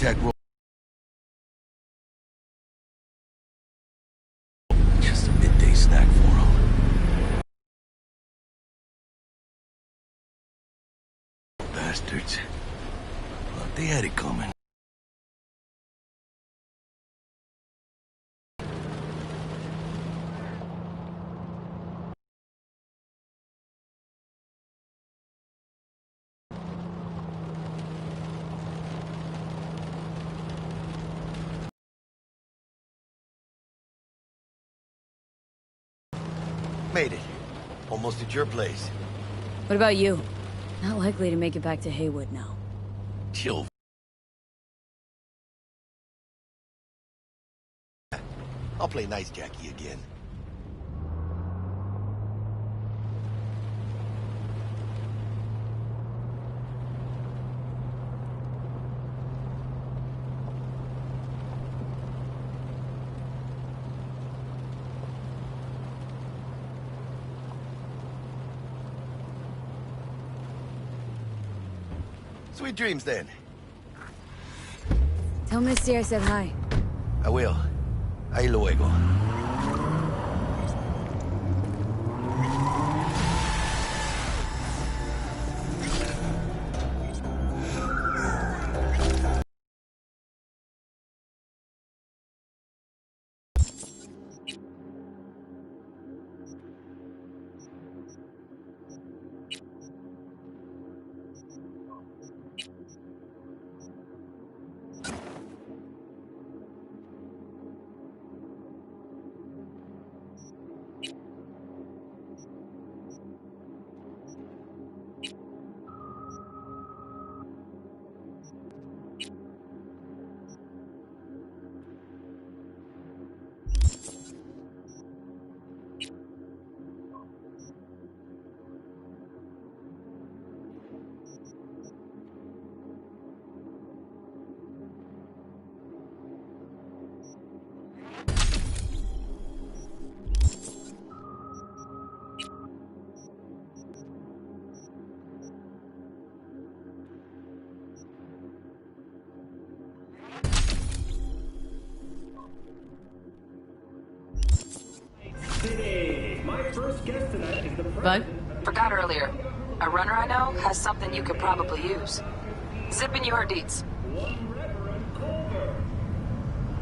contact roll. Just a midday snack for him. Bastards. Thought they had it coming. Made it. Almost at your place. What about you? Not likely to make it back to Haywood now. Chill. I'll play nice Jackie again. Sweet dreams, then. Tell Misty I said hi. I will. Ahí luego. Bug? Forgot earlier. A runner I know has something you could probably use. Zip in your deets.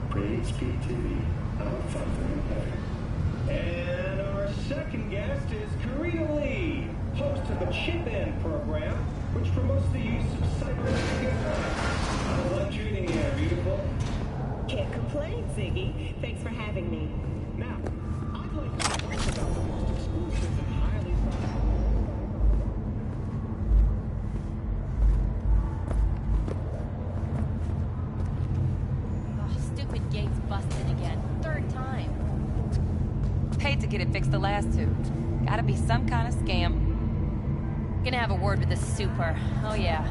Great speed TV. And our second guest is Karina Lee, host of the Chip In program, which promotes the use of CyberPunk. How's life treating you, beautiful? Can't complain, Ziggy. Thanks for having me. Now, I'd like to talk about the most exclusive and highly Oh, stupid gate's busted again. Third time. Paid to get it fixed the last two. Gotta be some kind of scam. Gonna have a word with the super. Oh yeah.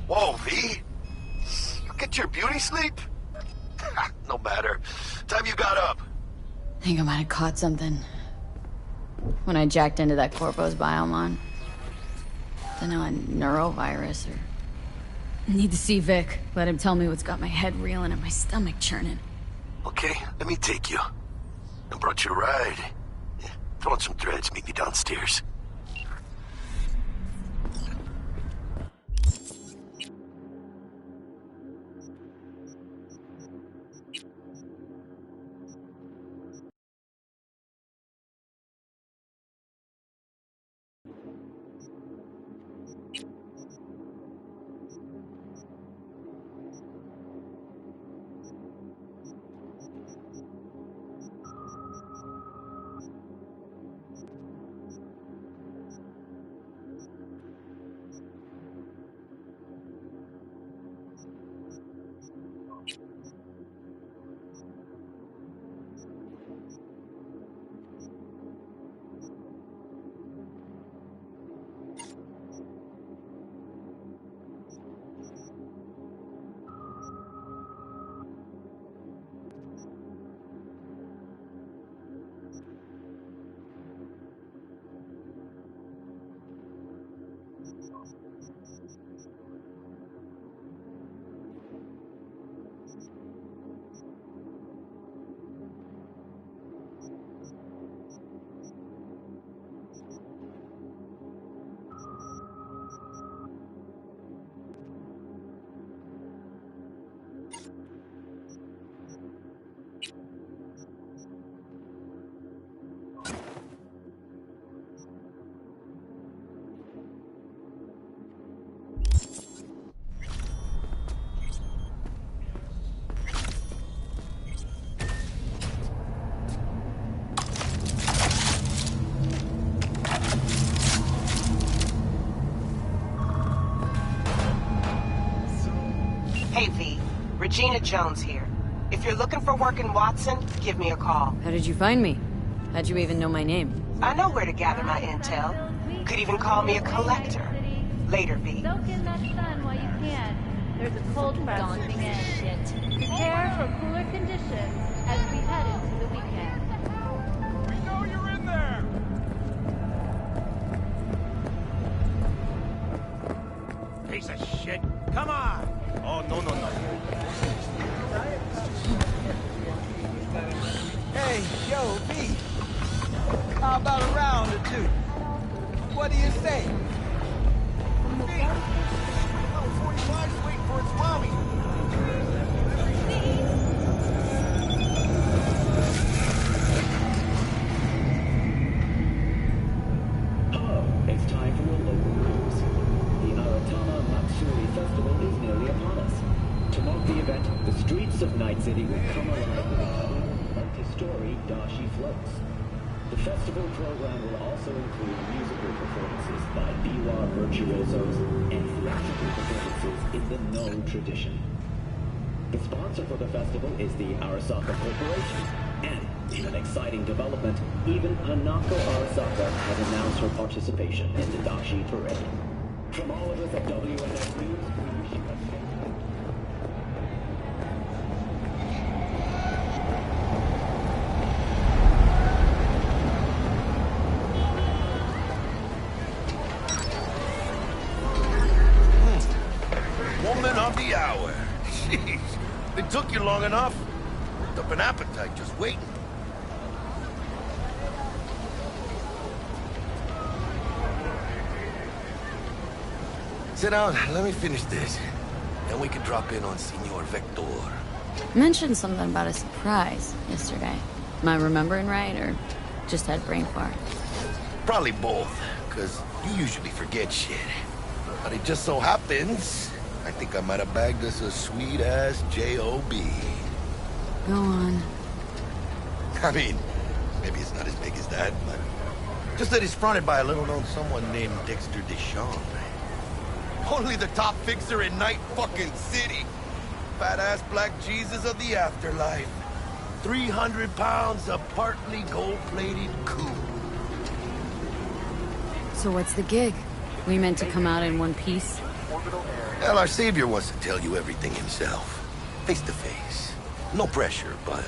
Whoa, V? You get your beauty sleep? No matter. Time you got up. Think I might have caught something. When I jacked into that Corpo's biome line. Don't know, a neurovirus or... Need to see Vic. Let him tell me what's got my head reeling and my stomach churning. Okay, let me take you. I brought you a ride. Yeah, throw on some threads, meet me downstairs. Hey, V. Regina Jones here. If you're looking for work in Watson, give me a call. How did you find me? How'd you even know my name? I know where to gather my intel. Could even call me a collector. Later, V. Soak in that sun while you can. There's a cold front moving in. Prepare for cooler conditions as we head into the weekend. We know you're in there! Piece of shit. Come on! Oh, no. Hey, yo, V. How about a round or two? What do you say? V! Level 45's waiting for its mommy. Hello, it's time for your local news. The Aratama Matsuri Festival is nearly upon us. To mark the event, the streets of Night City will come alive with a colorful multi-story Dashi floats. The festival program will also include musical performances by biwa virtuosos and theatrical performances in the No tradition. The sponsor for the festival is the Arasaka Corporation, and in an exciting development, even Hanako Arasaka has announced her participation in the Dashi Parade. From all of us at WNS News, we wish you a safe... Woman of the hour. Jeez, it took you long enough. Worked up an appetite just waiting. Sit down, let me finish this. Then we can drop in on Senor Vector. You mentioned something about a surprise yesterday. Am I remembering right, or just had brain fart? Probably both, because you usually forget shit. But it just so happens, I think I might have bagged us a sweet-ass J.O.B. Go on. I mean, maybe it's not as big as that, but... just that it's fronted by a little-known someone named Dexter Deschamps. Only the top fixer in Night fucking City. Fat-ass black Jesus of the afterlife. 300 pounds of partly gold-plated coup. So what's the gig? We meant to come out in one piece? Well, our savior wants to tell you everything himself. Face to face. No pressure, but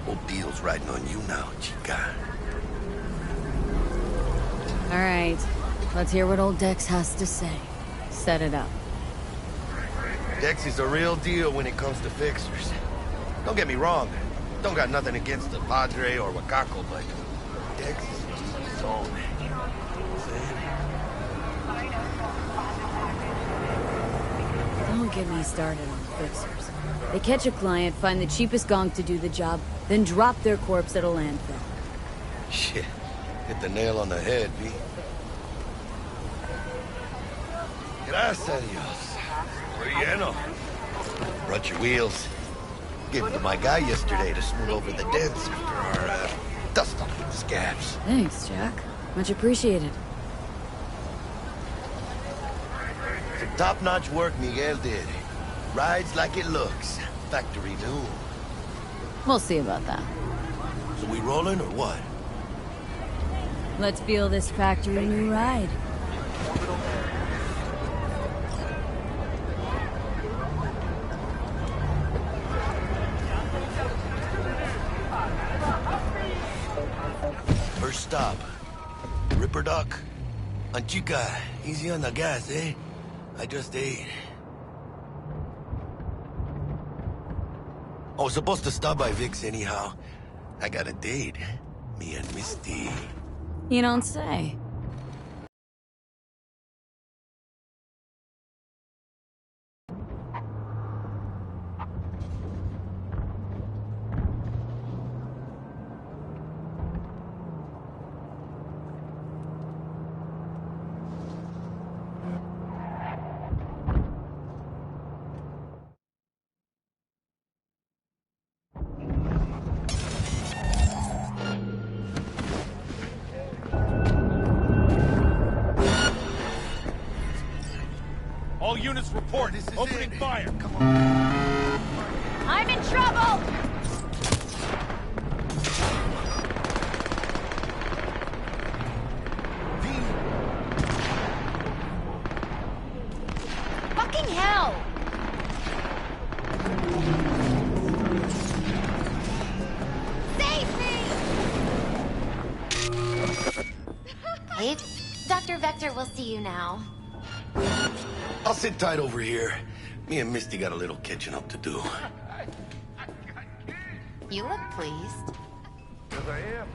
whole deal's riding on you now, chica. All right, let's hear what old Dex has to say. Set it up. Dex is a real deal when it comes to fixers. Don't get me wrong. Don't got nothing against the Padre or Wakako, but Dex is his own. Don't get me started on fixers. They catch a client, find the cheapest gonk to do the job, then drop their corpse at a landfill. Shit. Hit the nail on the head, V. Gracias, Dios. Muy lleno. Brought your wheels. Gave them to my guy yesterday to smooth over the dents after our, dust up with the scabs. Thanks, Jack. Much appreciated. Some top-notch work Miguel did. Rides like it looks. Factory new. We'll see about that. So we rolling or what? Let's feel this factory new ride. First stop. Ripper Dock. Anchica, easy on the gas, eh? I just ate. I was supposed to stop by Vic's anyhow. I got a date. Me and Misty. You don't say. All units report. Opening fire. Come on. I'm in trouble! Fucking hell! Save me! Hey, Dr. Vector will see you now. I'll sit tight over here. Me and Misty got a little catching up to do. You look pleased. Because I am.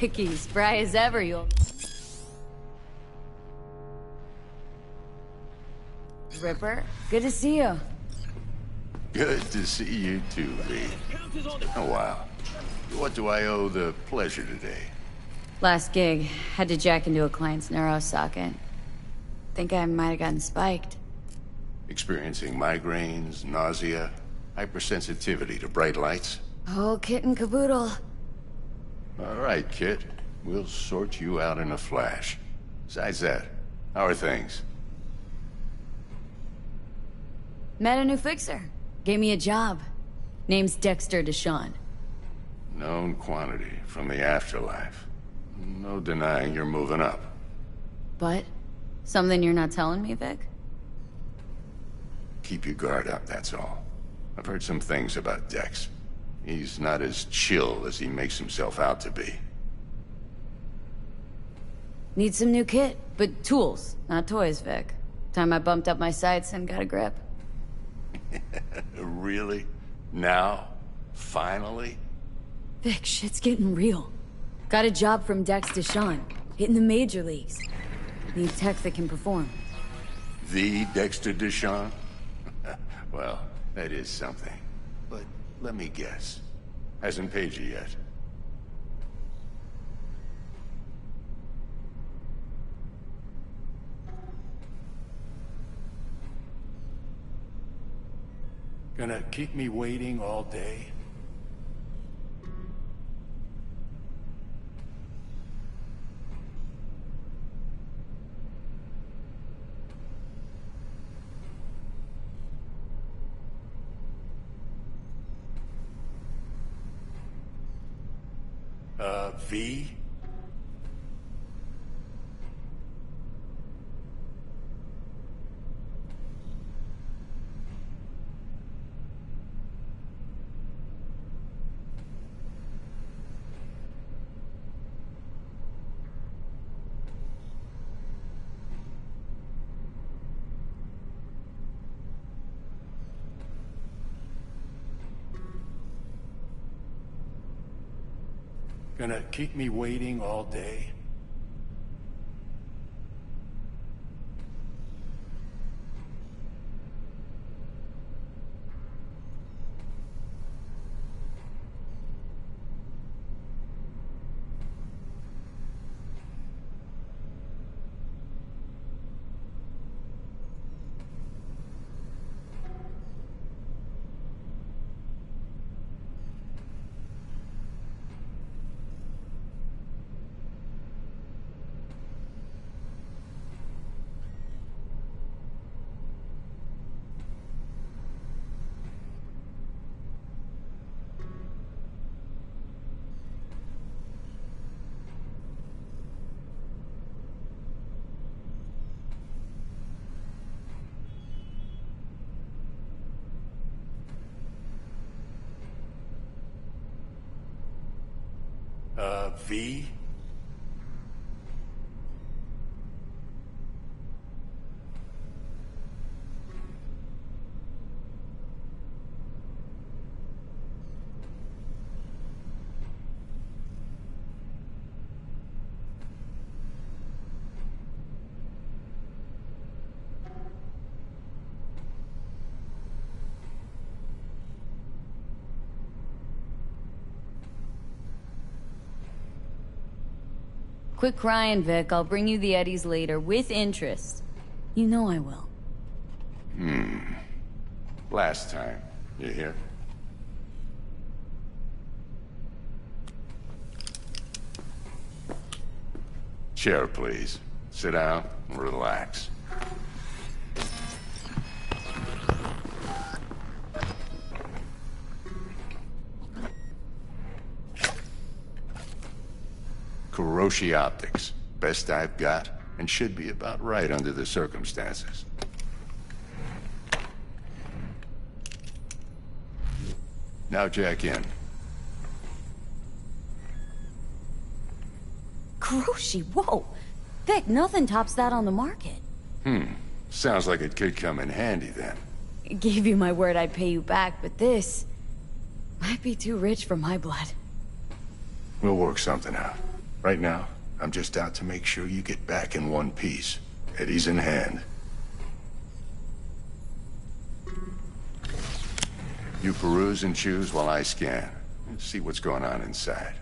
Vicky, spry as ever, you'll... Ripper, good to see you. Good to see you too, Lee. Oh, wow. What do I owe the pleasure today? Last gig, had to jack into a client's neuro socket. Think I might have gotten spiked. Experiencing migraines, nausea, hypersensitivity to bright lights? Oh, kit and caboodle. All right, kid. We'll sort you out in a flash. Besides that, how are things? Met a new fixer. Gave me a job. Name's Dexter Deshawn. Known quantity from the afterlife. No denying you're moving up. But? Something you're not telling me, Vic? Keep your guard up, that's all. I've heard some things about Dex. He's not as chill as he makes himself out to be. Need some new kit, but tools, not toys, Vic. Time I bumped up my sights and got a grip. Really? Now? Finally? Vic, shit's getting real. Got a job from Dex Deshawn, hitting the major leagues. Need tech that can perform. The Dexter Deshawn? Well, that is something. But let me guess. Hasn't paid you yet. Gonna keep me waiting all day? V? Gonna keep me waiting all day? V? Quit crying, Vic. I'll bring you the Eddies later, with interest. You know I will. Last time. You hear? Chair, please. Sit down and relax. Kuroshi Optics. Best I've got, and should be about right under the circumstances. Now jack in. Kuroshi, whoa! Vic, nothing tops that on the market. Sounds like it could come in handy then. I gave you my word I'd pay you back, but this might be too rich for my blood. We'll work something out. Right now, I'm just out to make sure you get back in one piece. Eddie's in hand. You peruse and choose while I scan. See what's going on inside.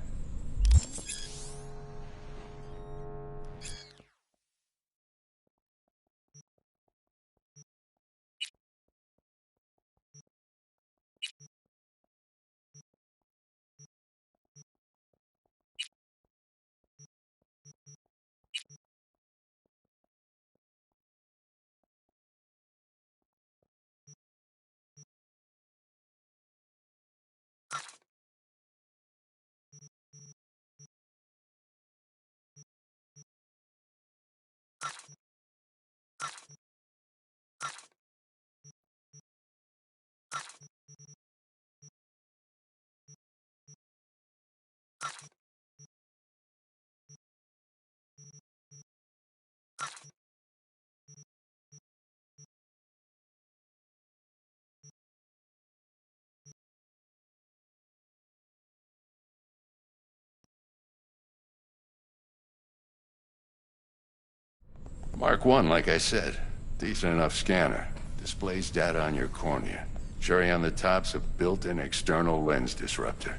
Mark 1, like I said. Decent enough scanner. Displays data on your cornea. Cherry on the top's a built-in external lens disruptor.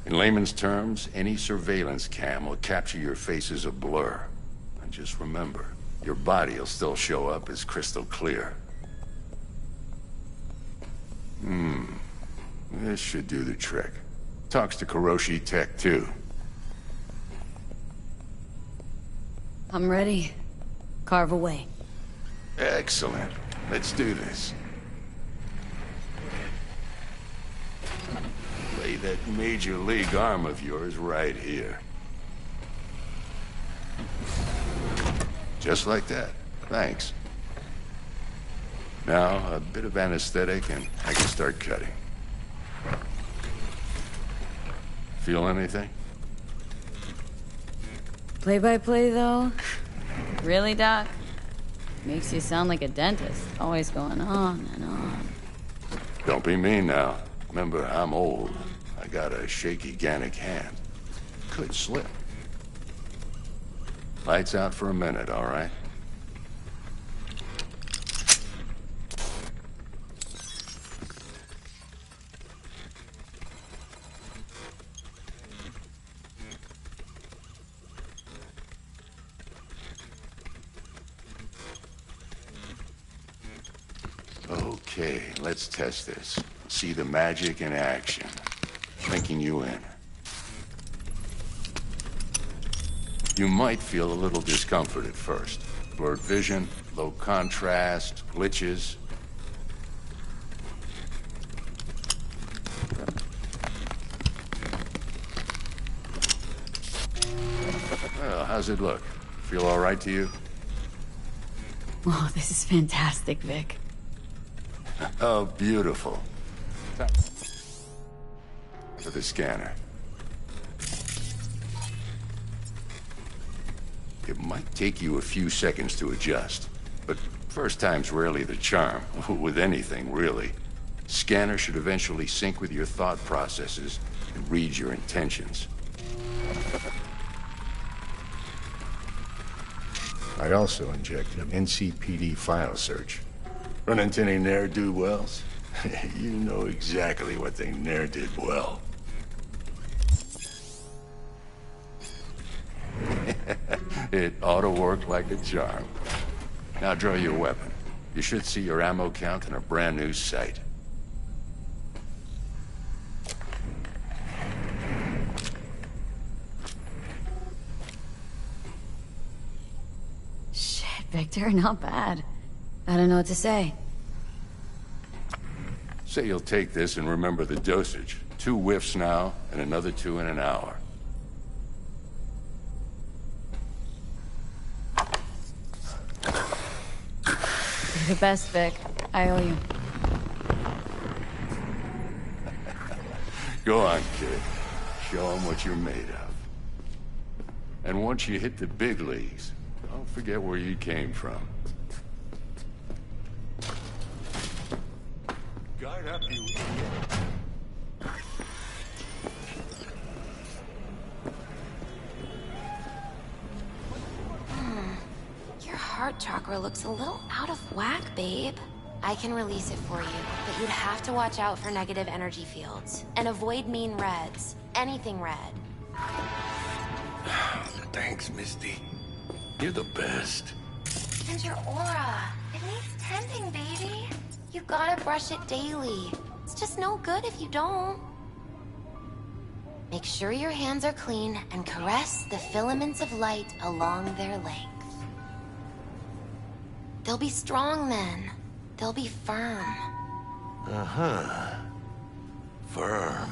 In layman's terms, any surveillance cam will capture your face as a blur. And just remember, your body will still show up as crystal clear. This should do the trick. Talks to Kuroshi Tech, too. I'm ready. Carve away. Excellent. Let's do this. Lay that major league arm of yours right here. Just like that. Thanks. Now, a bit of anesthetic and I can start cutting. Feel anything? Play-by-play, though? Really, Doc? Makes you sound like a dentist. Always going on and on. Don't be mean now. Remember, I'm old. I got a shaky Gannic hand. Could slip. Lights out for a minute, all right? Okay, let's test this. See the magic in action. Linking you in. You might feel a little discomfort at first. Blurred vision, low contrast, glitches. Well, how's it look? Feel all right to you? Oh, this is fantastic, Vic. Oh, beautiful. To the scanner. It might take you a few seconds to adjust, but first time's rarely the charm, with anything, really. Scanner should eventually sync with your thought processes and read your intentions. I also injected an NCPD file search. Run into any ne'er-do-wells? You know exactly what they ne'er did well. It ought to work like a charm. Now draw your weapon. You should see your ammo count in a brand new sight. Shit, Victor, not bad. I don't know what to say. Say you'll take this and remember the dosage. 2 whiffs now, and another 2 in an hour. You're the best, Vic. I owe you. Go on, kid. Show them what you're made of. And once you hit the big leagues, don't forget where you came from. Guard up, you idiot. Your heart chakra looks a little out of whack, babe. I can release it for you, but you'd have to watch out for negative energy fields. And avoid mean reds. Anything red. Thanks, Misty. You're the best. And your aura. It needs tending, baby. You gotta brush it daily. It's just no good if you don't. Make sure your hands are clean and caress the filaments of light along their length. They'll be strong then. They'll be firm. Uh-huh. Firm.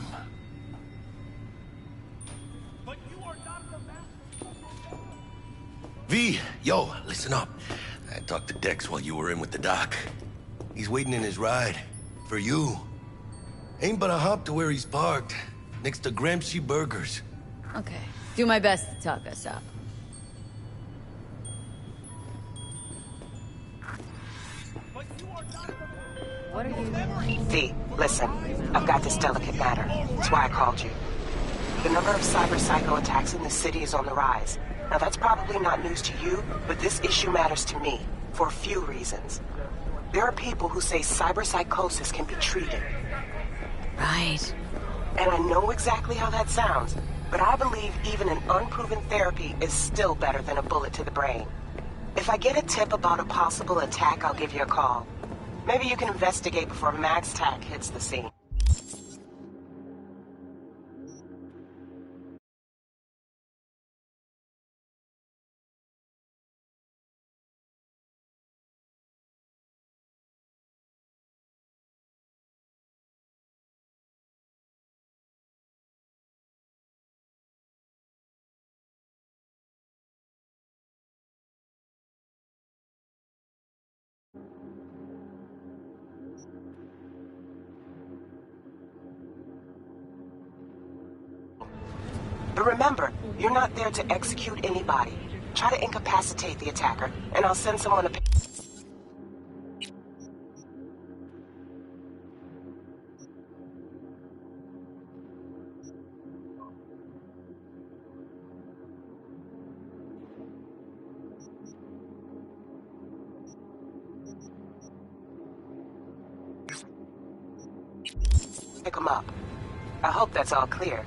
V, yo, listen up. I talked to Dex while you were in with the doc. He's waiting in his ride. For you. Ain't but a hop to where he's parked. Next to Gramsci Burgers. Okay. Do my best to talk us up. What are you... V, listen. I've got this delicate matter. That's why I called you. The number of cyber-psycho attacks in the city is on the rise. Now that's probably not news to you, but this issue matters to me, for a few reasons. There are people who say cyberpsychosis can be treated. Right. And I know exactly how that sounds, but I believe even an unproven therapy is still better than a bullet to the brain. If I get a tip about a possible attack, I'll give you a call. Maybe you can investigate before Max Tack hits the scene. But remember, you're not there to execute anybody. Try to incapacitate the attacker, and I'll send someone to pick him up. I hope that's all clear.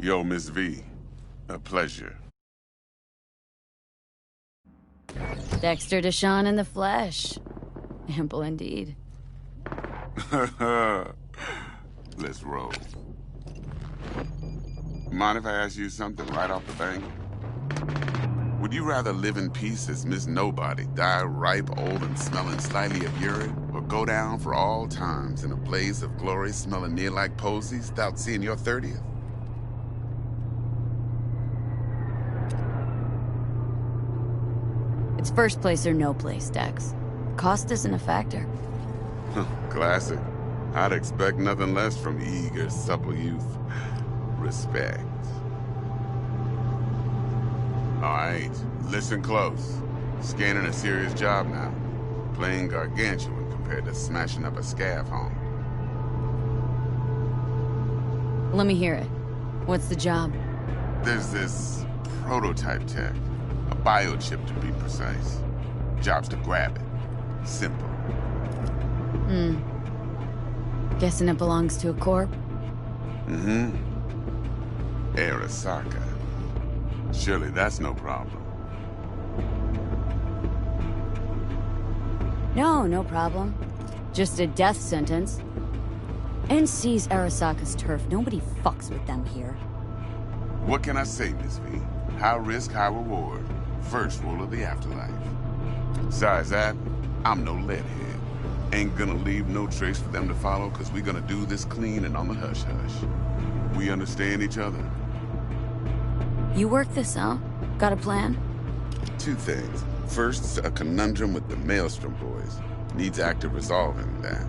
Yo, Miss V. A pleasure. Dexter Deshawn in the flesh. Ample indeed. Let's roll. Mind if I ask you something right off the bank? Would you rather live in peace as Miss Nobody, die ripe, old, and smelling slightly of urine, or go down for all times in a blaze of glory smelling near like posies without seeing your 30th? It's first place or no place, Dex. Cost isn't a factor. Classic. I'd expect nothing less from eager, supple youth. Respect. All right, listen close. Scanning a serious job now. Playing gargantuan compared to smashing up a scav home. Let me hear it. What's the job? There's this prototype tech. A biochip, to be precise. Job's to grab it. Simple. Guessing it belongs to a corp? Mm-hmm. Arasaka. Surely that's no problem. No problem. Just a death sentence. NC's Arasaka's turf. Nobody fucks with them here. What can I say, Miss V? High risk, high reward. First rule of the afterlife. Besides that, I'm no leadhead. Ain't gonna leave no trace for them to follow, cause we gonna do this clean and on the hush-hush. We understand each other? You work this out? Got a plan? Two things. First, a conundrum with the Maelstrom boys. Needs active resolving that.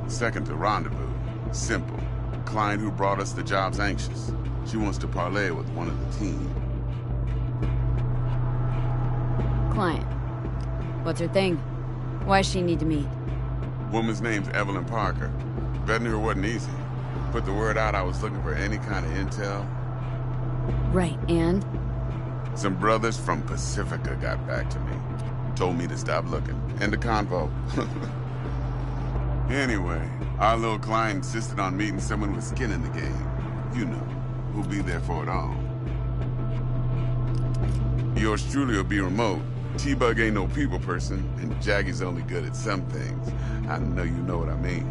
Second, a rendezvous. Simple. Client who brought us the job's anxious. She wants to parlay with one of the team. Client. What's her thing? Why's she need to meet? Woman's name's Evelyn Parker. Vetting her wasn't easy. Put the word out I was looking for any kind of intel. Right, and? Some brothers from Pacifica got back to me. Told me to stop looking. End of convo. Anyway, our little client insisted on meeting someone with skin in the game. You know, who'll be there for it all. Yours truly will be remote. T-Bug ain't no people person, and Jaggy's only good at some things. I know you know what I mean.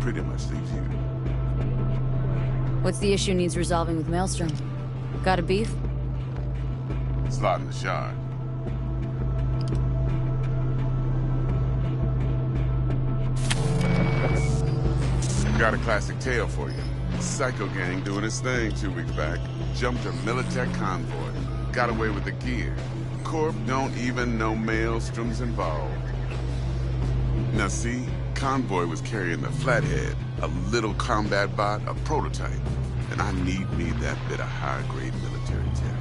Pretty much leaves you. What's the issue needs resolving with Maelstrom? Got a beef? Slot in the shard. Got a classic tale for you. Psycho gang doing its thing 2 weeks back. Jumped a Militech convoy. Got away with the gear. Corp don't even know Maelstrom's involved. Now see, convoy was carrying the Flathead, a little combat bot, a prototype. And I need me that bit of high-grade military tech.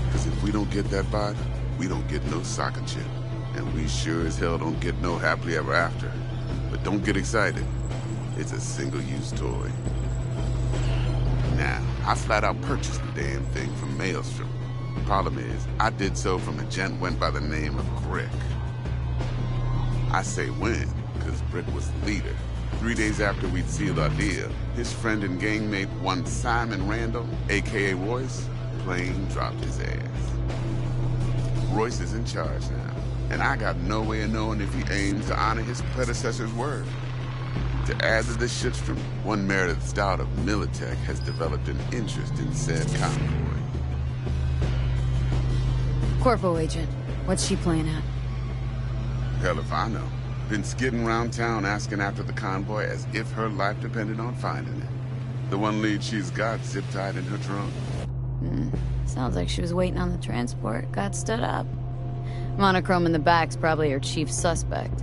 Because if we don't get that bot, we don't get no soccer chip. And we sure as hell don't get no happily ever after. But don't get excited. It's a single-use toy. Now, I flat out purchased the damn thing from Maelstrom. Problem is, I did so from a gent went by the name of Brick. I say when, because Brick was the leader. 3 days after we'd sealed our deal, his friend and gangmate, one Simon Randall, a.k.a. Royce, plane dropped his ass. Royce is in charge now, and I got no way of knowing if he aims to honor his predecessor's word. To add to the shitstrom, one Meredith Stout of Militech has developed an interest in said convoy. Corpo agent, what's she playing at? Hell if I know. Been skidding around town asking after the convoy as if her life depended on finding it. The one lead she's got zip-tied in her trunk. Sounds like she was waiting on the transport, got stood up. Monochrome in the back's probably her chief suspect.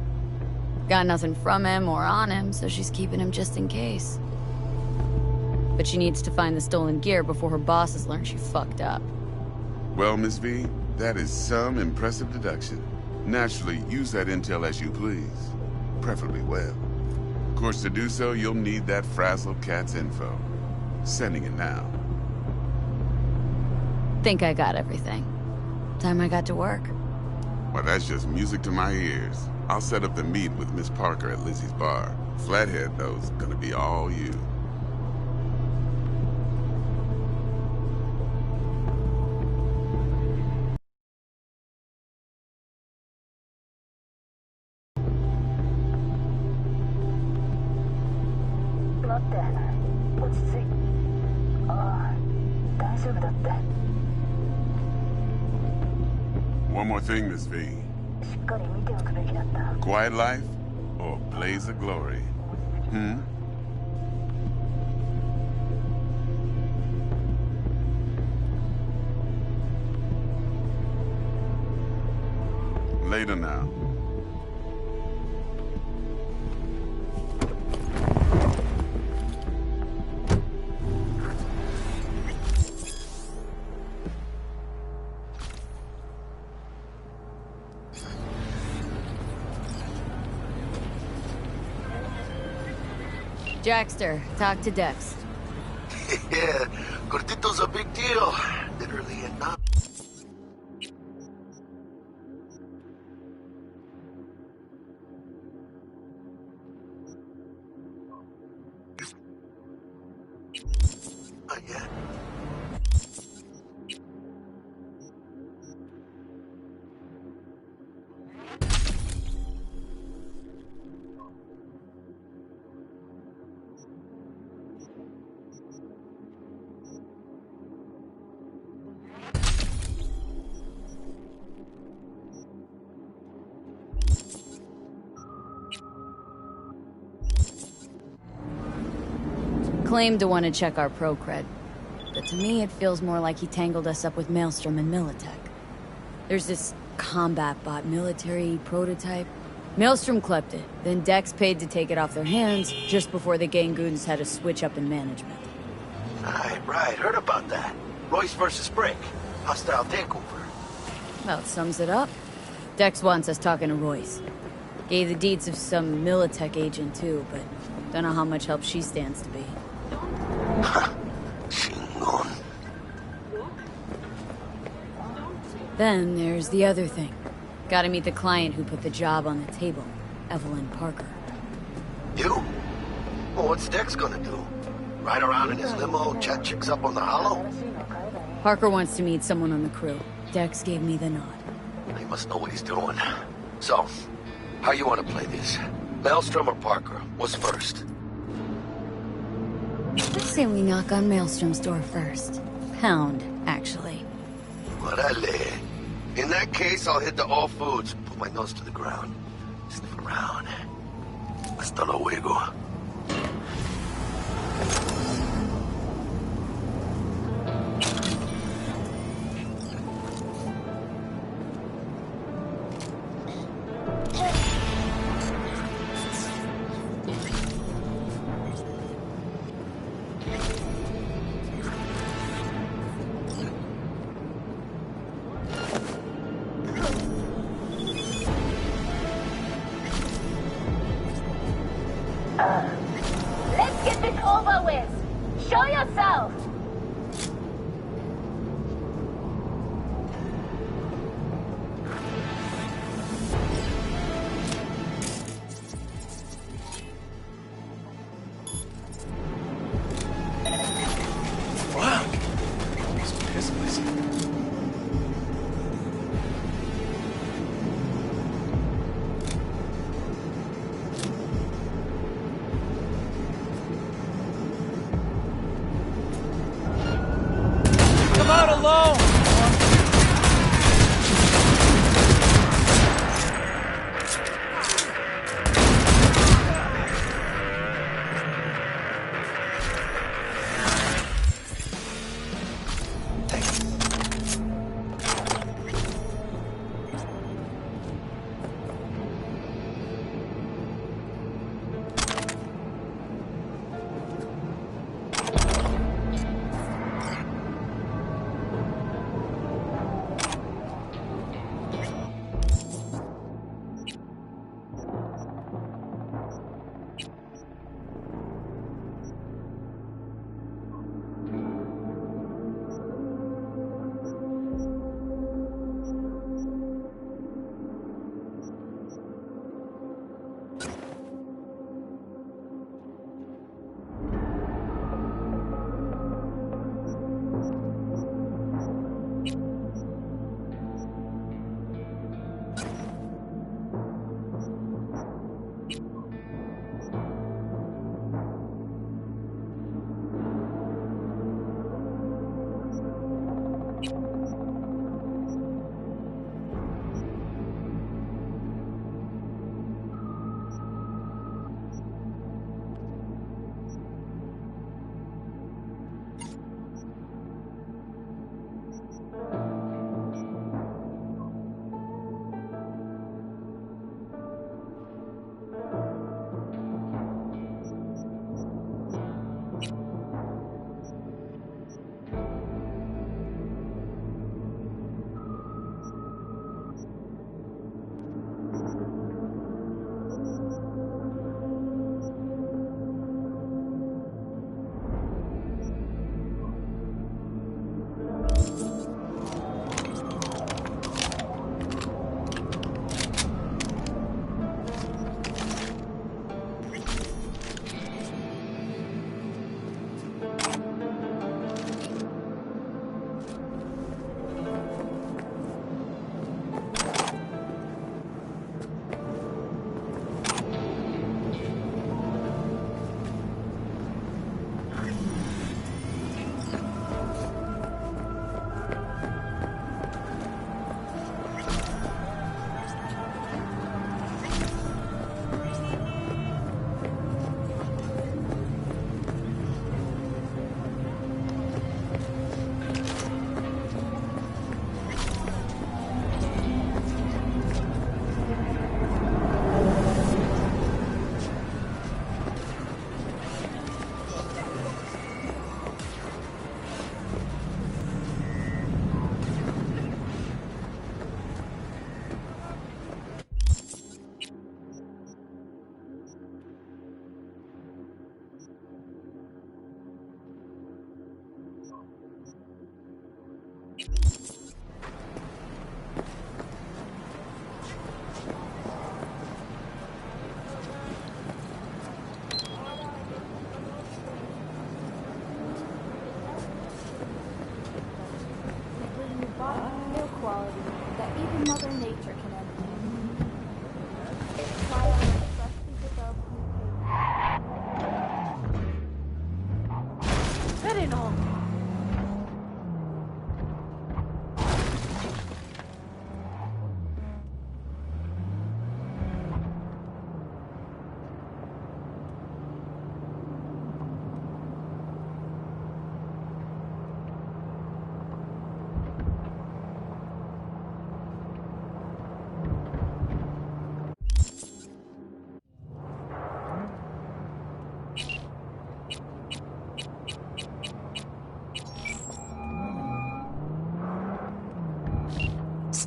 Got nothing from him or on him, so she's keeping him just in case. But she needs to find the stolen gear before her bosses learn she fucked up. Well, Miss V, that is some impressive deduction. Naturally, use that intel as you please. Preferably well. Of course, to do so, you'll need that frazzled cat's info. Sending it now. Think I got everything. Time I got to work. Well, that's just music to my ears. I'll set up the meet with Miss Parker at Lizzie's bar. Flathead, though, is gonna be all you. One more thing, Miss V. Quiet life or blaze of glory? Later now. Jackster, talk to Dex. Yeah, Cortito's a big deal. Literally and not. Yeah. Claimed to want to check our pro cred, but to me it feels more like he tangled us up with Maelstrom and Militech. There's this combat bot military prototype. Maelstrom clept it, then Dex paid to take it off their hands just before the Gangoons had a switch up in management. Right, heard about that. Royce versus Brick. Hostile takeover. Well, it sums it up. Dex wants us talking to Royce. Gave the deeds of some Militech agent too, but don't know how much help she stands to be. Then there's the other thing. Gotta meet the client who put the job on the table, Evelyn Parker. You? Well, what's Dex gonna do? Ride around in his limo, chat chicks up on the hollow? Parker wants to meet someone on the crew. Dex gave me the nod. He must know what he's doing. So, how you want to play this? Maelstrom or Parker? What's first? I say we knock on Maelstrom's door first. Pound, actually. Orale. In that case, I'll hit the All Foods, put my nose to the ground. Sniff around. Hasta luego. Let's get this over with. Show yourself. Wow. This piss was alone!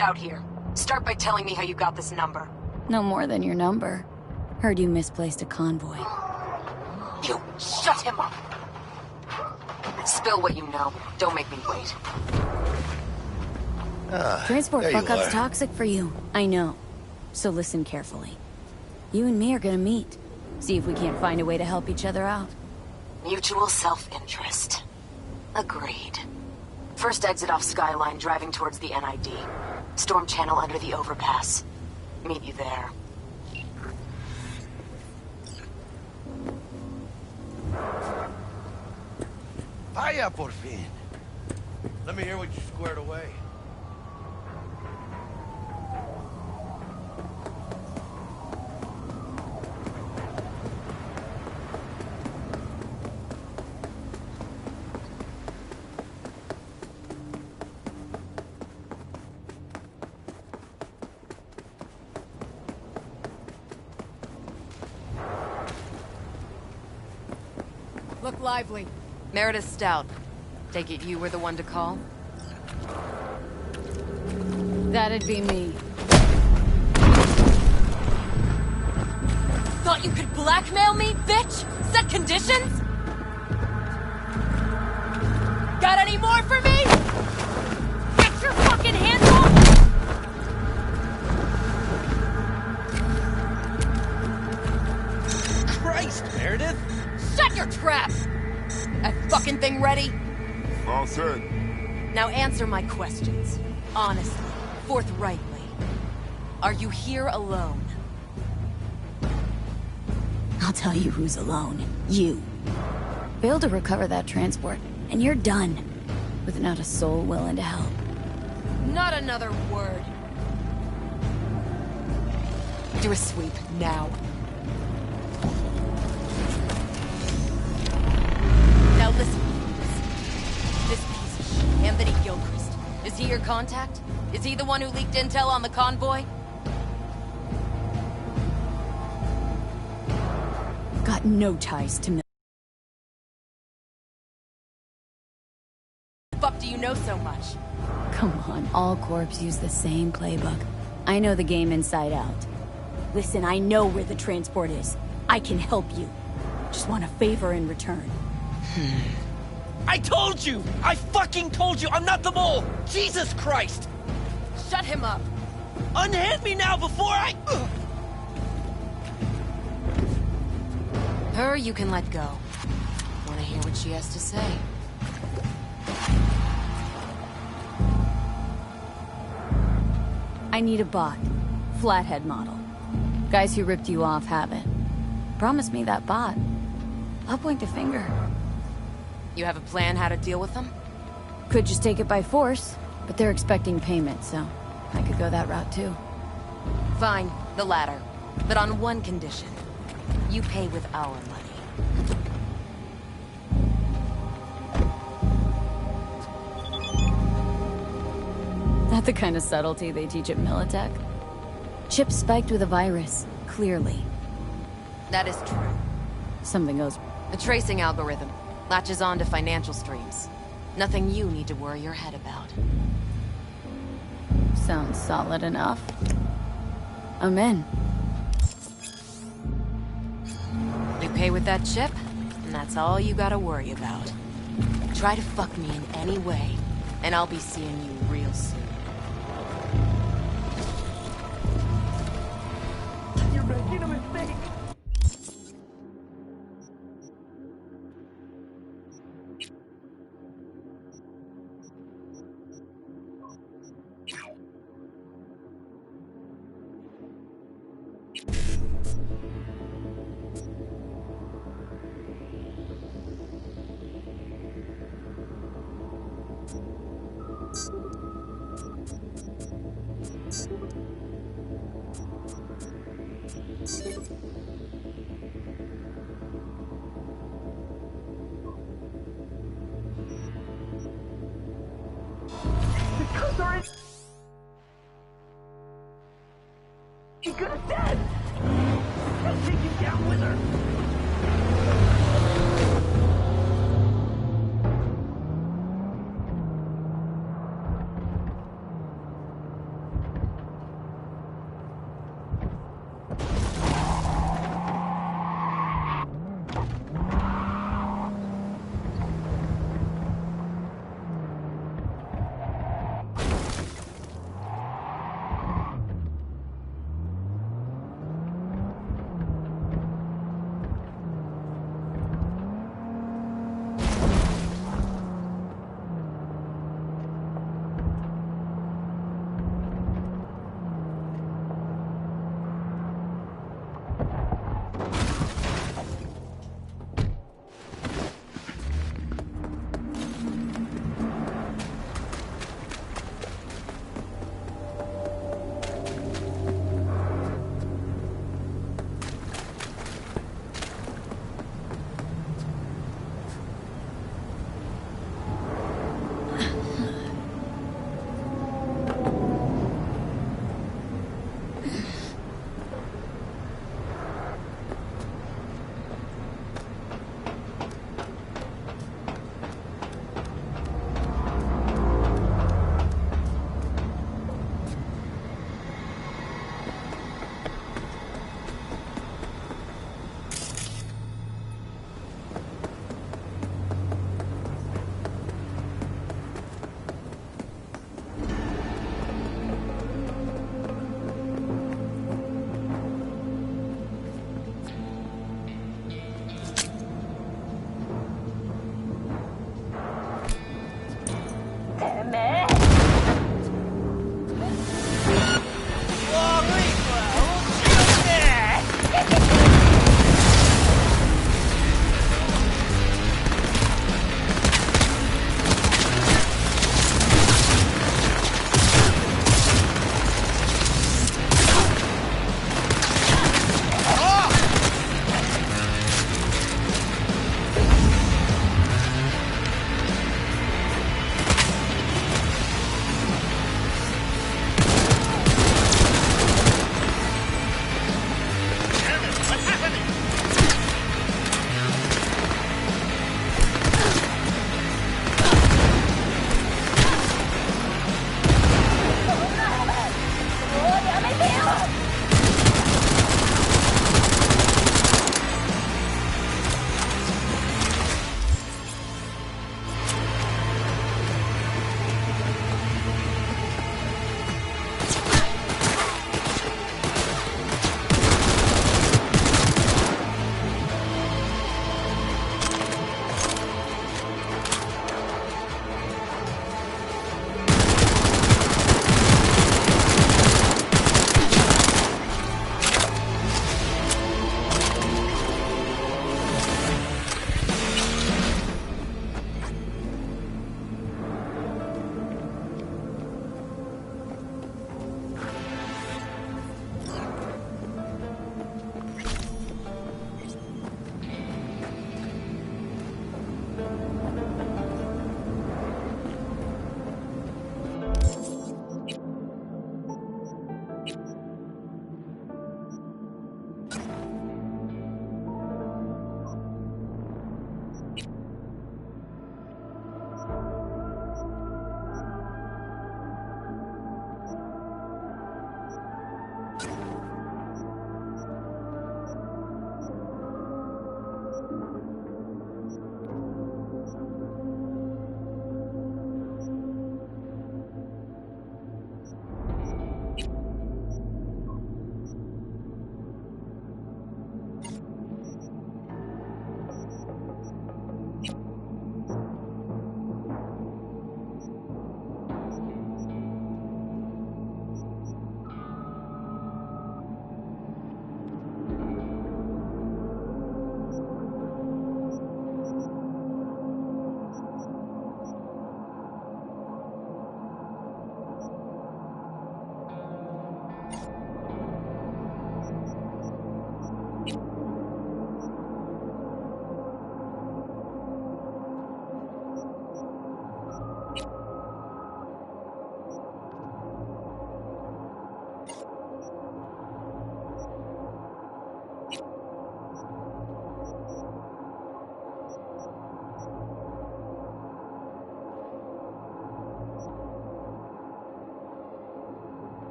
Stout here. Start by telling me how you got this number. No more than your number. Heard you misplaced a convoy. You shut him up! Spill what you know. Don't make me wait. Transport there you fuck-up's are. toxic for you. I know. So listen carefully. You and me are gonna meet. See if we can't find a way to help each other out. Mutual self-interest. Agreed. First exit off Skyline, driving towards the NID. Storm channel under the overpass. Meet you there. Vaya por fin. Let me hear what you squared away. Look lively. Meredith Stout. Take it you were the one to call? That'd be me. Thought you could blackmail me, bitch? Set conditions? Got any more for me? Get your fucking hands off! Christ, Meredith! Shut your trap! That fucking thing ready? All set. Now answer my questions. Honestly, forthrightly. Are you here alone? I'll tell you who's alone. You. Failed to recover that transport, and you're done. With not a soul willing to help. Not another word. Do a sweep, now. Now listen, this piece of shit, Anthony Gilchrist. Is he your contact? Is he the one who leaked intel on the convoy? Got no ties to me. Fuck do you know so much? Come on, all corps use the same playbook. I know the game inside out. Listen, I know where the transport is. I can help you. Just want a favor in return. I told you! I fucking told you! I'm not the mole! Jesus Christ! Shut him up! Unhand me now before I... Her you can let go. Wanna hear what she has to say? I need a bot. Flathead model. Guys who ripped you off have it. Promise me that bot. I'll point a finger. You have a plan how to deal with them? Could just take it by force, but they're expecting payment, so I could go that route too. Fine, the latter. But on one condition. You pay with our money. Not the kind of subtlety they teach at Militech. Chip spiked with a virus, clearly. That is true. Something goes... A tracing algorithm. Latches on to financial streams. Nothing you need to worry your head about. Sounds solid enough. I'm in. You pay with that chip, and that's all you gotta worry about. Try to fuck me in any way, and I'll be seeing you real soon. You're making a mistake! She's gonna dead! I'll take you down with her!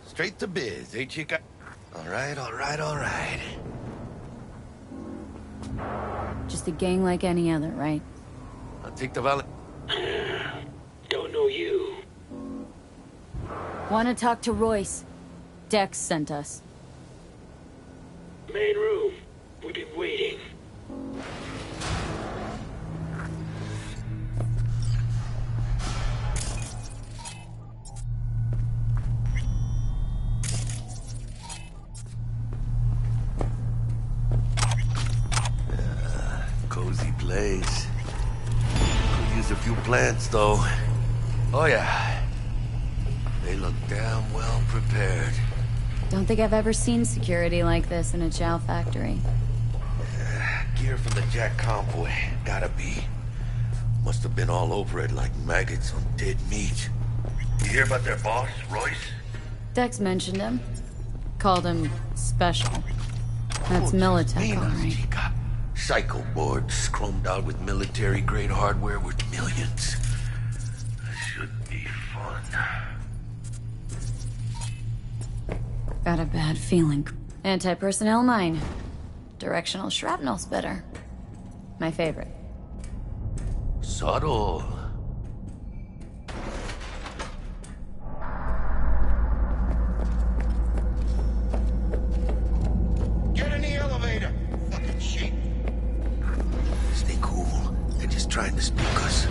Straight to biz, eh, chica? All right, all right, all right. Just a gang like any other, right? I'll take the valet. Don't know you. Want to talk to Royce? Dex sent us. Main room. We've been waiting. Cozy place. Could use a few plants, though. Oh, yeah. They look damn well prepared. Don't think I've ever seen security like this in a chow factory. Gear from the Jack convoy. Gotta be. Must have been all over it like maggots on dead meat. You hear about their boss, Royce? Dex mentioned him. Called him special. That's Militech, all right. Psycho boards chromed out with military-grade hardware worth millions. Should be fun. Got a bad feeling. Anti-personnel mine. Directional shrapnel spitter. My favorite. Subtle. Get in the elevator. Fucking shit. Stay cool. They're just trying to spook us.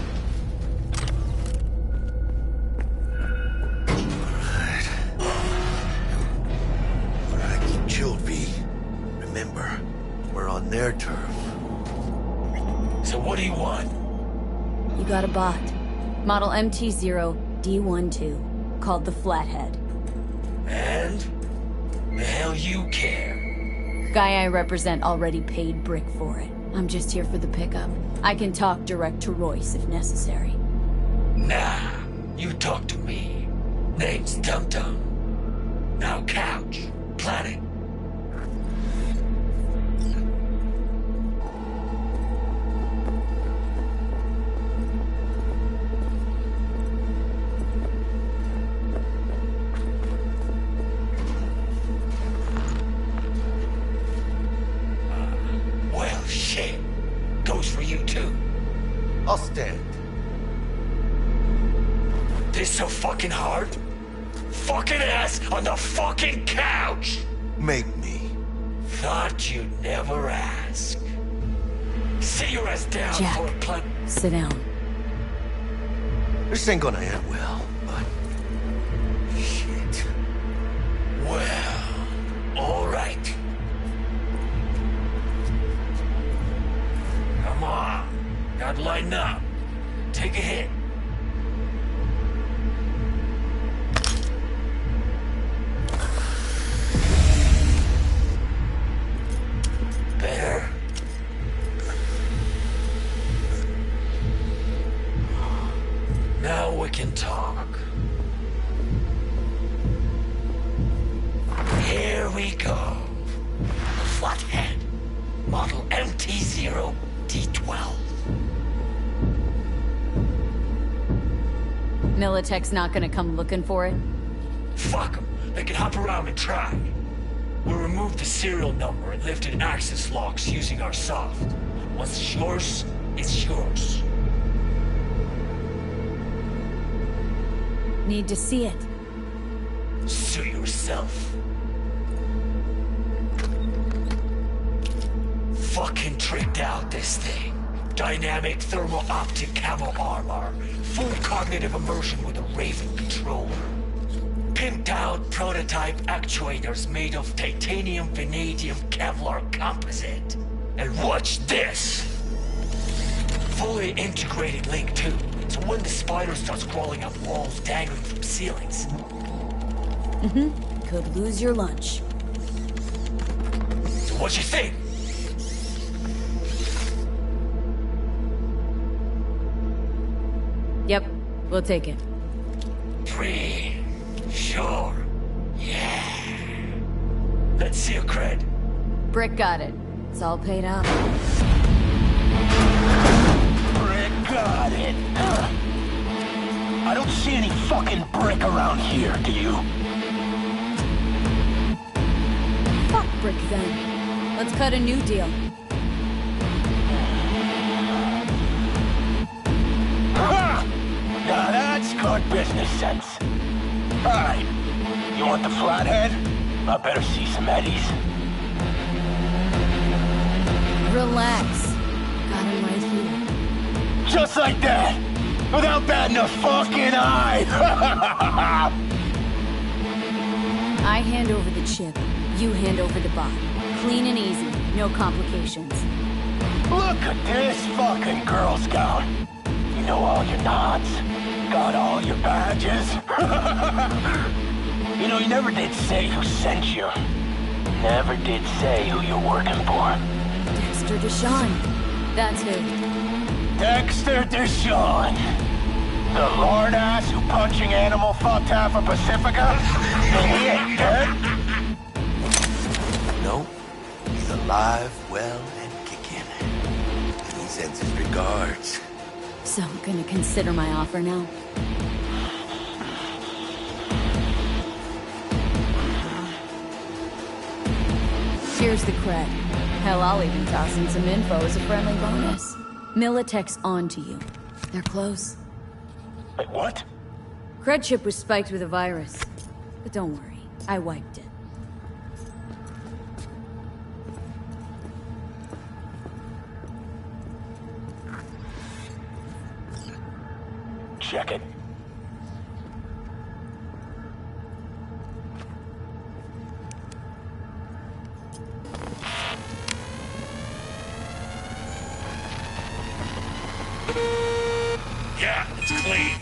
Alright, keep chilled, V. Remember, we're on their turf. So what do you want? You got a bot. Model MT0D12. Called the Flathead. And? The hell you care? Guy I represent already paid Brick for it. I'm just here for the pickup. I can talk direct to Royce if necessary. Nah, you talk to me. Name's Dum Dum. Now couch, planet. Well, shit. Goes for you too. I'll stand. This so fucking hard? Fucking ass on the fucking couch! Make me. Thought you'd never ask. Sit your ass down Jack, for a plan. sit down. This ain't gonna end well, but... Shit. Well, alright. Come on. Gotta lighten up. Take a hit. Better? Now we can talk. Here we go. The Flathead. Model MT0D12. Militech's not gonna come looking for it? Fuck them. They can hop around and try. We'll remove the serial number and lifted access locks using our soft. Once it's yours, it's yours. Need to see it. Suit yourself. Fucking tricked out this thing. Dynamic thermal optic camo armor. Full cognitive immersion with a Raven controller. Pimped out prototype actuators made of titanium, vanadium, Kevlar composite. And watch this! Fully integrated link too, so when the spider starts crawling up walls dangling from ceilings. Could lose your lunch. So what you think? Yep, we'll take it. Sure. Yeah. Let's see your cred. Brick got it. It's all paid up. Brick got it. I don't see any fucking brick around here, do you? Fuck Brick then. Let's cut a new deal. Ha! Now that's good business sense. Alright, you want the flathead? I better see some eddies. Relax. Got him right here. Just like that! Without batting a fucking eye! I hand over the chip. You hand over the bot. Clean and easy. No complications. Look at this fucking Girl Scout. You know all your nods. Got all your badges. You know, you never did say who sent you. Never did say who you're working for. Dexter Deshawn. That's who. Dexter Deshawn. The lord ass who punching animal fucked half of Pacifica? And he ain't dead? No, he's alive, well, and kicking. And he sends his regards. So, gonna consider my offer now? Here's the cred. Hell, I'll even toss in some info as a friendly bonus. Militech's on to you. They're close. Wait, what? Cred chip was spiked with a virus. But don't worry, I wiped it. Check it. Yeah, it's clean.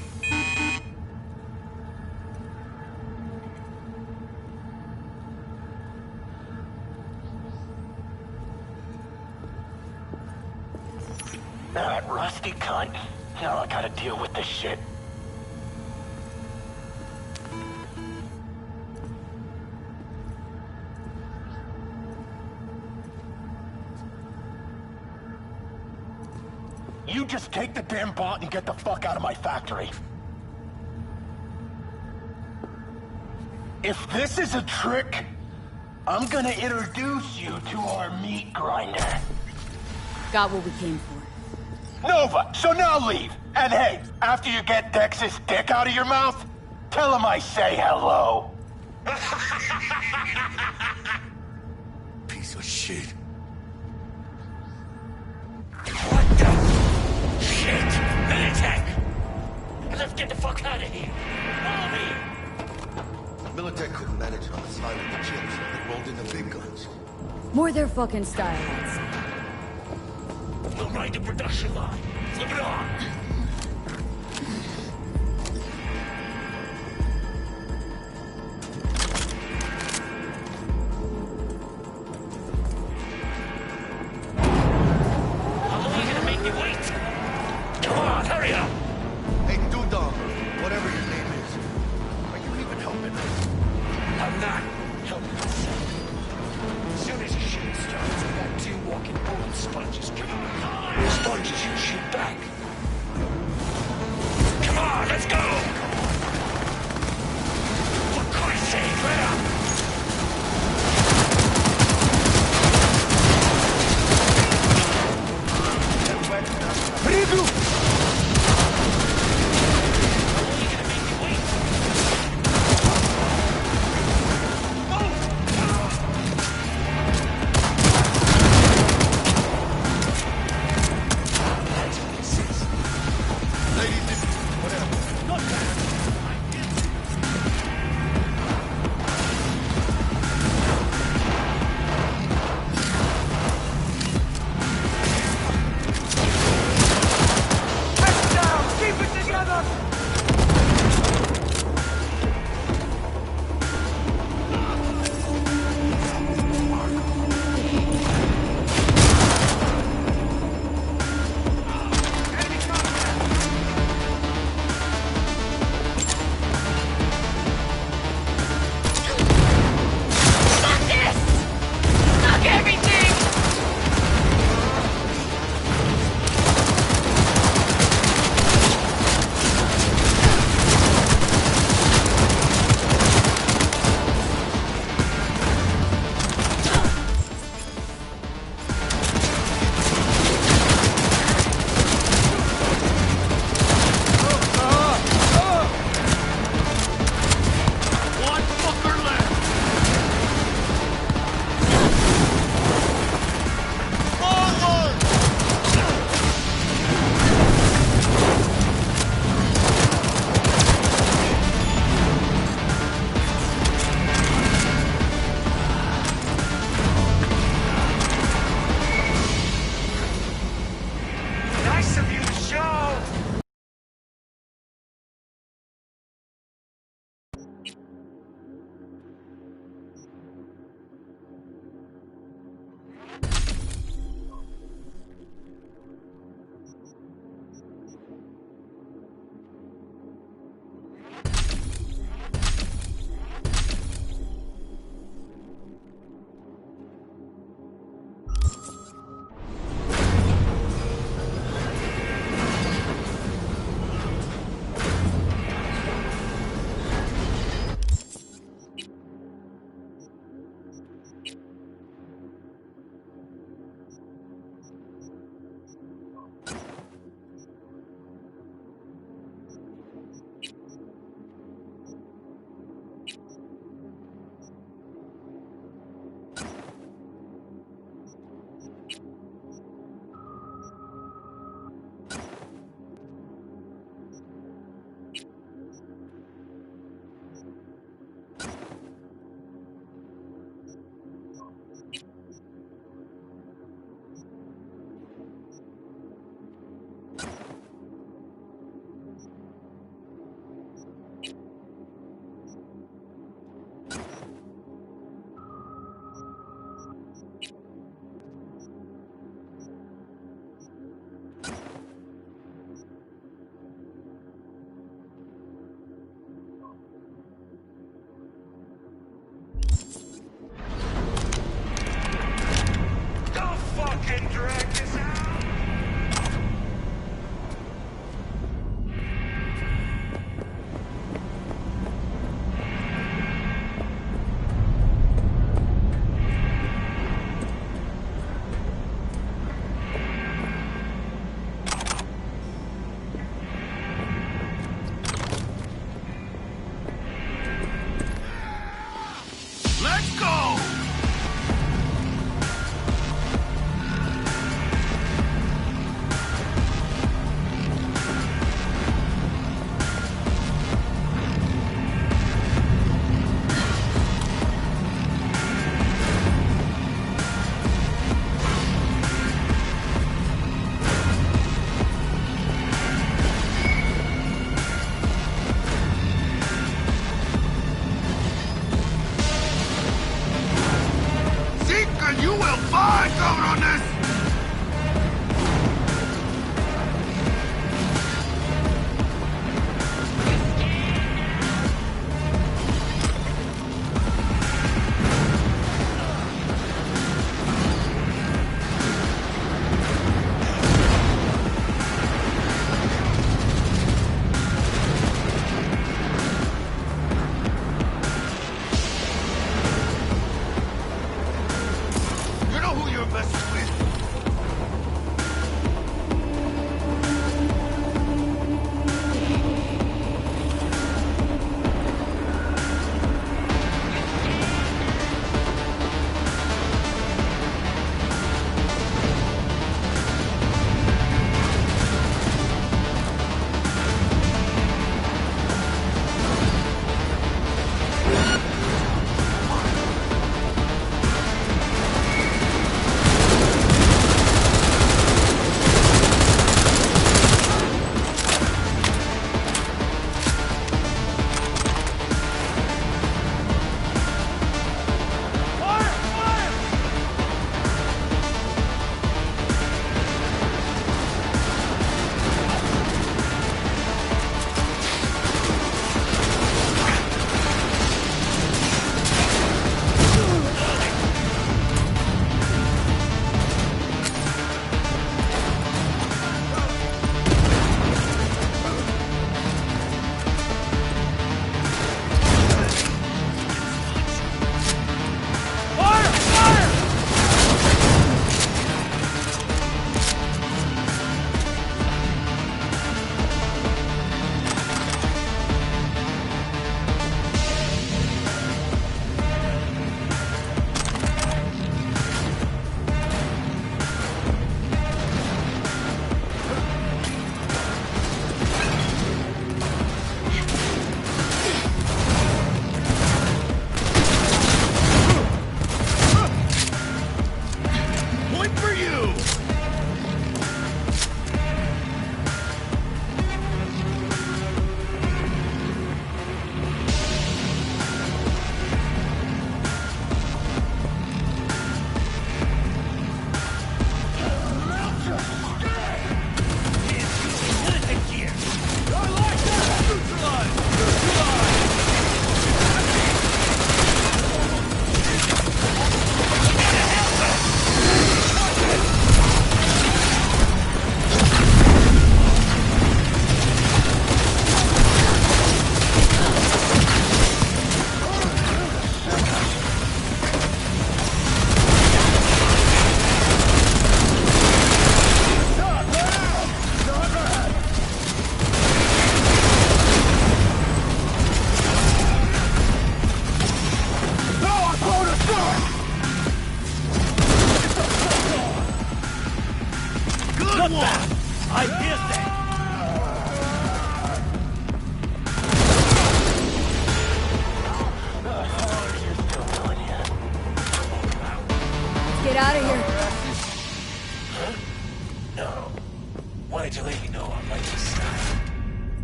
That rusty cunt. Now I gotta deal with this shit. You just take the damn bot and get the fuck out of my factory. If this is a trick, I'm gonna introduce you to our meat grinder. Got what we came for. Nova, so now leave. And hey, after you get Dex's dick out of your mouth, tell him I say hello. Piece of shit. What the shit? Militech! Let's get the fuck out of here. Follow me. Militech couldn't manage on the side of the chips. They rolled in the big guns. More their fucking style, I'd say. We'll ride the production line. Flip it on. How long are you gonna make me wait? Come on, hurry up! Hey, Dudong, whatever your name is, are you even helping us? I'm not helping myself. As soon as the shooting starts, I got two walking bullet sponges. Come on, sponges, you shoot back.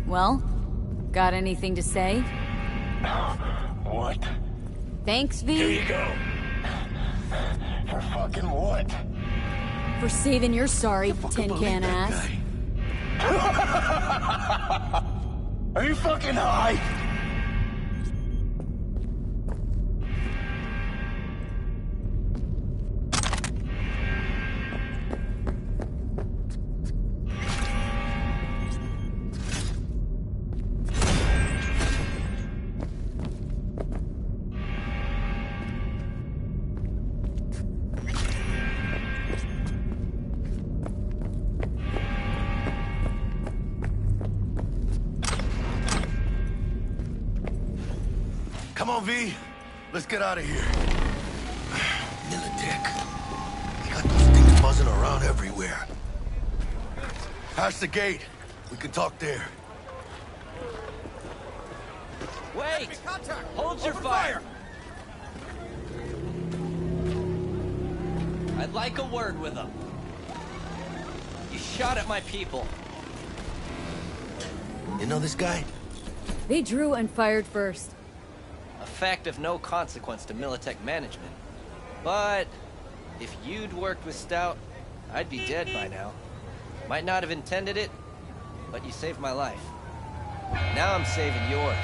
Well, got anything to say? What? Thanks, V. Here you go. For fucking what? For saving your sorry tin can ass. Are you fucking high? Come on, V. Let's get out of here. Militech. They got those things buzzing around everywhere. Past the gate. We can talk there. Wait! Hold your fire! I'd like a word with them. You shot at my people. You know this guy? They drew and fired first. A fact of no consequence to Militech management. But if you'd worked with Stout, I'd be dead by now. Might not have intended it, but you saved my life. Now I'm saving yours.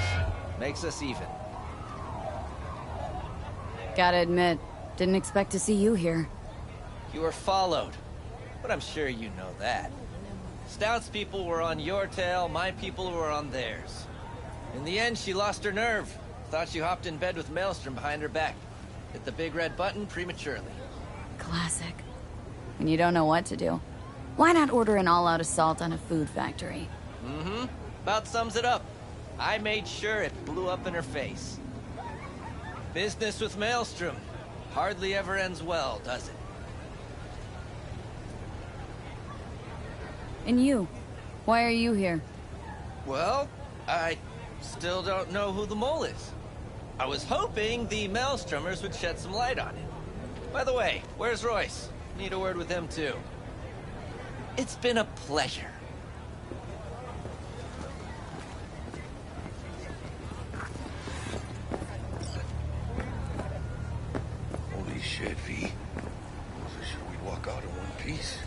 Makes us even. Gotta admit, didn't expect to see you here. You were followed, but I'm sure you know that. Stout's people were on your tail, my people were on theirs. In the end, she lost her nerve. Thought she hopped in bed with Maelstrom behind her back. Hit the big red button prematurely. Classic. When you don't know what to do. Why not order an all-out assault on a food factory? Mm-hmm. About sums it up. I made sure it blew up in her face. Business with Maelstrom hardly ever ends well, does it? And you? Why are you here? Well, I still don't know who the mole is. I was hoping the Maelstromers would shed some light on it. By the way, where's Royce? Need a word with him, too. It's been a pleasure. Holy shit, V. Wasn't sure we'd walk out in one piece.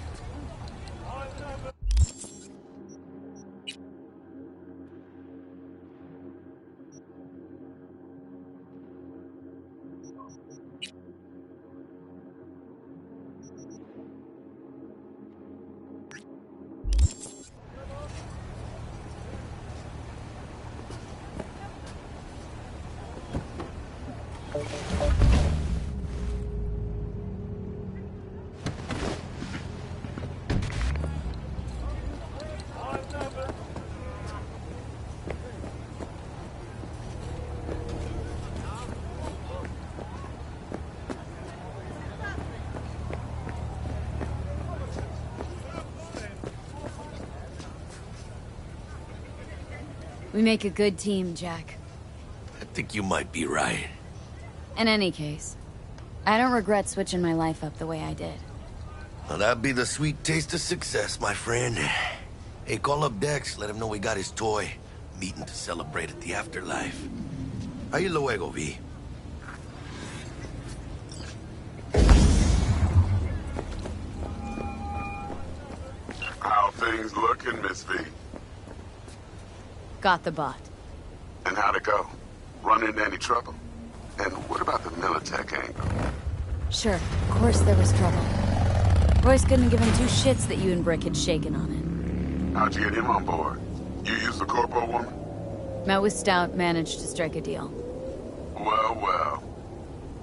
We make a good team, Jack. I think you might be right. In any case, I don't regret switching my life up the way I did. Well, that'd be the sweet taste of success, my friend. Hey, call up Dex, let him know we got his toy. Meeting to celebrate at the afterlife. Ahí luego, V. How things looking, Miss V? Got the bot. And how'd it go? Run into any trouble? And what about the Militech angle? Sure, of course there was trouble. Royce couldn't have given two shits that you and Brick had shaken on it. How'd you get him on board? You used the corpo woman? Met with Stout, managed to strike a deal. Well, well.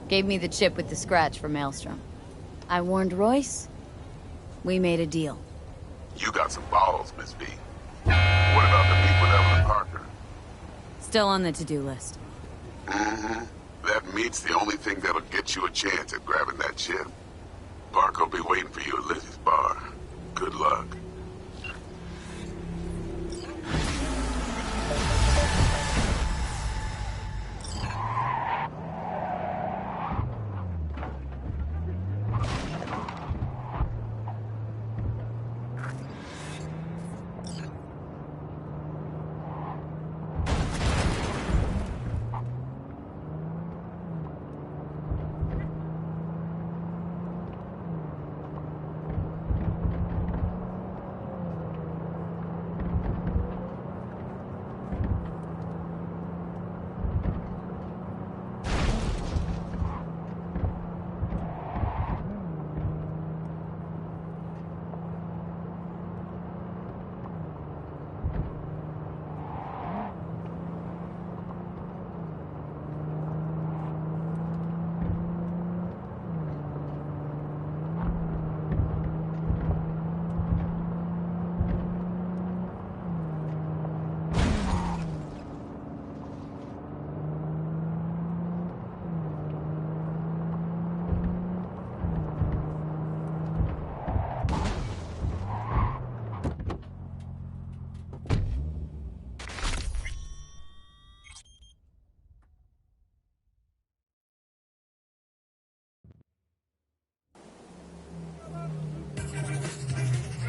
Gave me the chip with the scratch for Maelstrom. I warned Royce. We made a deal. You got some balls, Miss V. What about the meet with Evelyn Parker? Still on the to-do list. Mm-hmm. That meet's the only thing that'll get you a chance at grabbing that chip. Parker'll be waiting for you at Lizzie's bar. Good luck.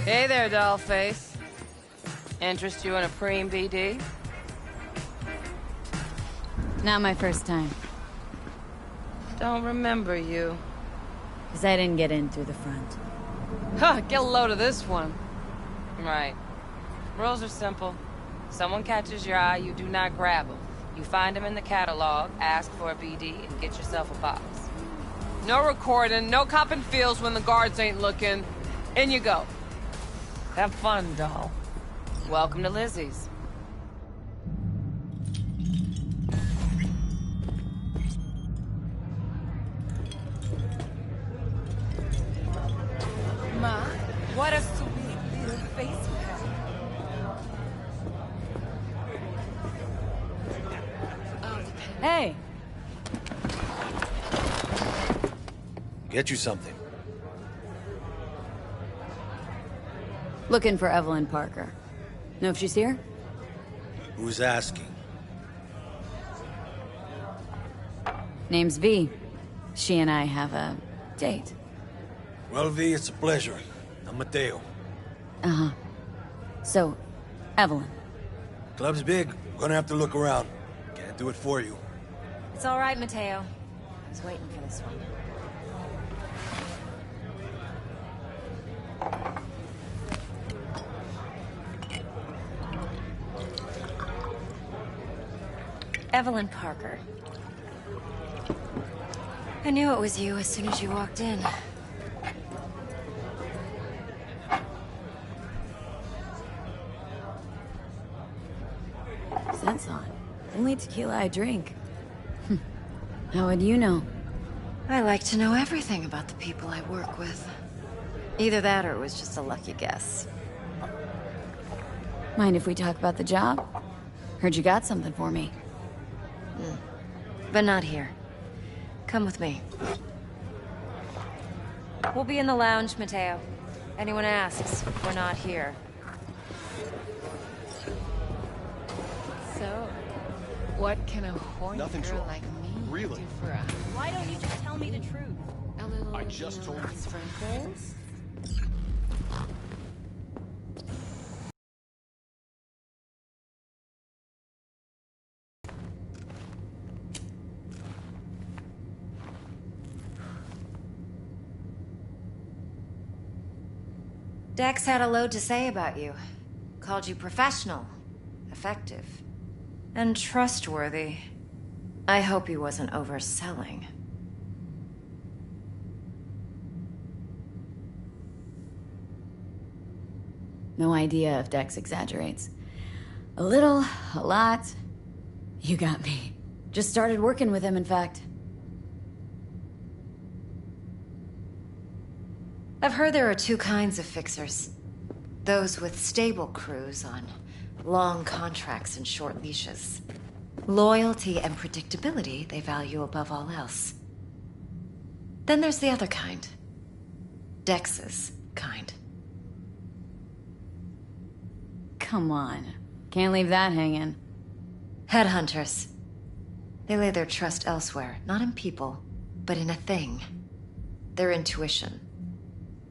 Hey there, dollface. Interest you in a preem BD? Not my first time. Don't remember you. Because I didn't get in through the front. Huh, get a load of this one. Right. Rules are simple. Someone catches your eye, you do not grab them. You find them in the catalog, ask for a BD, and get yourself a box. No recording, no copping feels when the guards ain't looking. In you go. Have fun, doll. Welcome to Lizzie's. Ma, what a sweet little face you have. Hey! Get you something. Looking for Evelyn Parker. Know if she's here? Who's asking? Name's V. She and I have a date. Well, V, it's a pleasure. I'm Mateo. Uh-huh. So, Evelyn. Club's big. Gonna have to look around. Can't do it for you. It's all right, Mateo. I was waiting for this one. Evelyn Parker. I knew it was you as soon as you walked in. Scent's on. Only tequila I drink. How would you know? I like to know everything about the people I work with. Either that or it was just a lucky guess. Mind if we talk about the job? Heard you got something for me. But not here. Come with me. We'll be in the lounge, Mateo. Anyone asks, we're not here. So, what can a horny Nothing's girl wrong. like me Really? do for a... Why don't you just tell me the truth? A little, I just told you. sprinkles? Dex had a load to say about you. Called you professional, effective, and trustworthy. I hope he wasn't overselling. No idea if Dex exaggerates. A little, a lot. You got me. Just started working with him, in fact. I've heard there are two kinds of fixers. Those with stable crews on long contracts and short leashes. Loyalty and predictability they value above all else. Then there's the other kind. Dex's kind. Come on. Can't leave that hanging. Headhunters. They lay their trust elsewhere, not in people, but in a thing. Their intuition.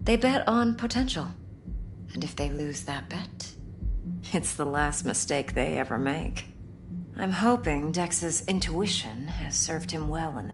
They bet on potential. And if they lose that bet, it's the last mistake they ever make. I'm hoping Dex's intuition has served him well in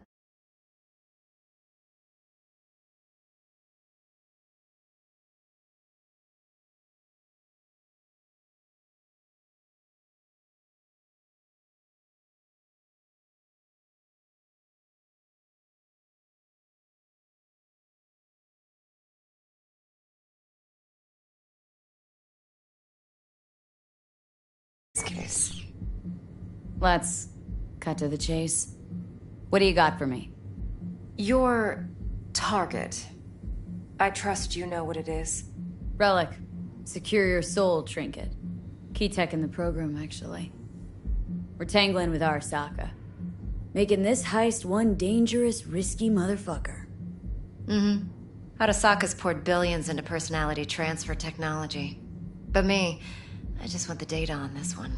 this case. Let's cut to the chase. What do you got for me? Your target. I trust you know what it is. Relic. Secure your soul trinket. Key tech in the program, actually. We're tangling with Arasaka. Making this heist one dangerous, risky motherfucker. Mm-hmm. Arasaka's poured billions into personality transfer technology. But me, I just want the data on this one.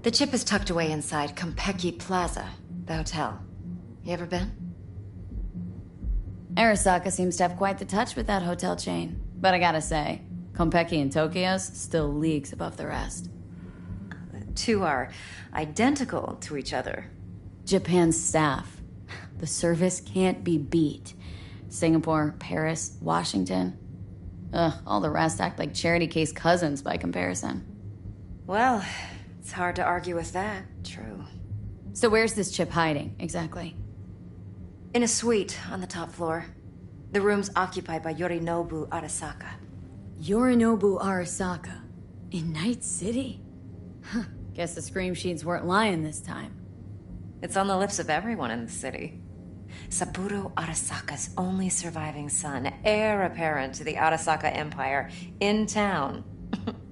The chip is tucked away inside Konpeki Plaza, the hotel. You ever been? Arasaka seems to have quite the touch with that hotel chain. But I gotta say, Konpeki and Tokyo's still leagues above the rest. Two are identical to each other. Japan's staff. The service can't be beat. Singapore, Paris, Washington. Ugh, all the rest act like charity case cousins by comparison. Well, it's hard to argue with that. True. So where's this chip hiding, exactly? In a suite on the top floor. The room's occupied by Yorinobu Arasaka. Yorinobu Arasaka? In Night City? Huh, guess the scream sheets weren't lying this time. It's on the lips of everyone in the city. Saburo Arasaka's only surviving son, heir apparent to the Arasaka Empire, in town.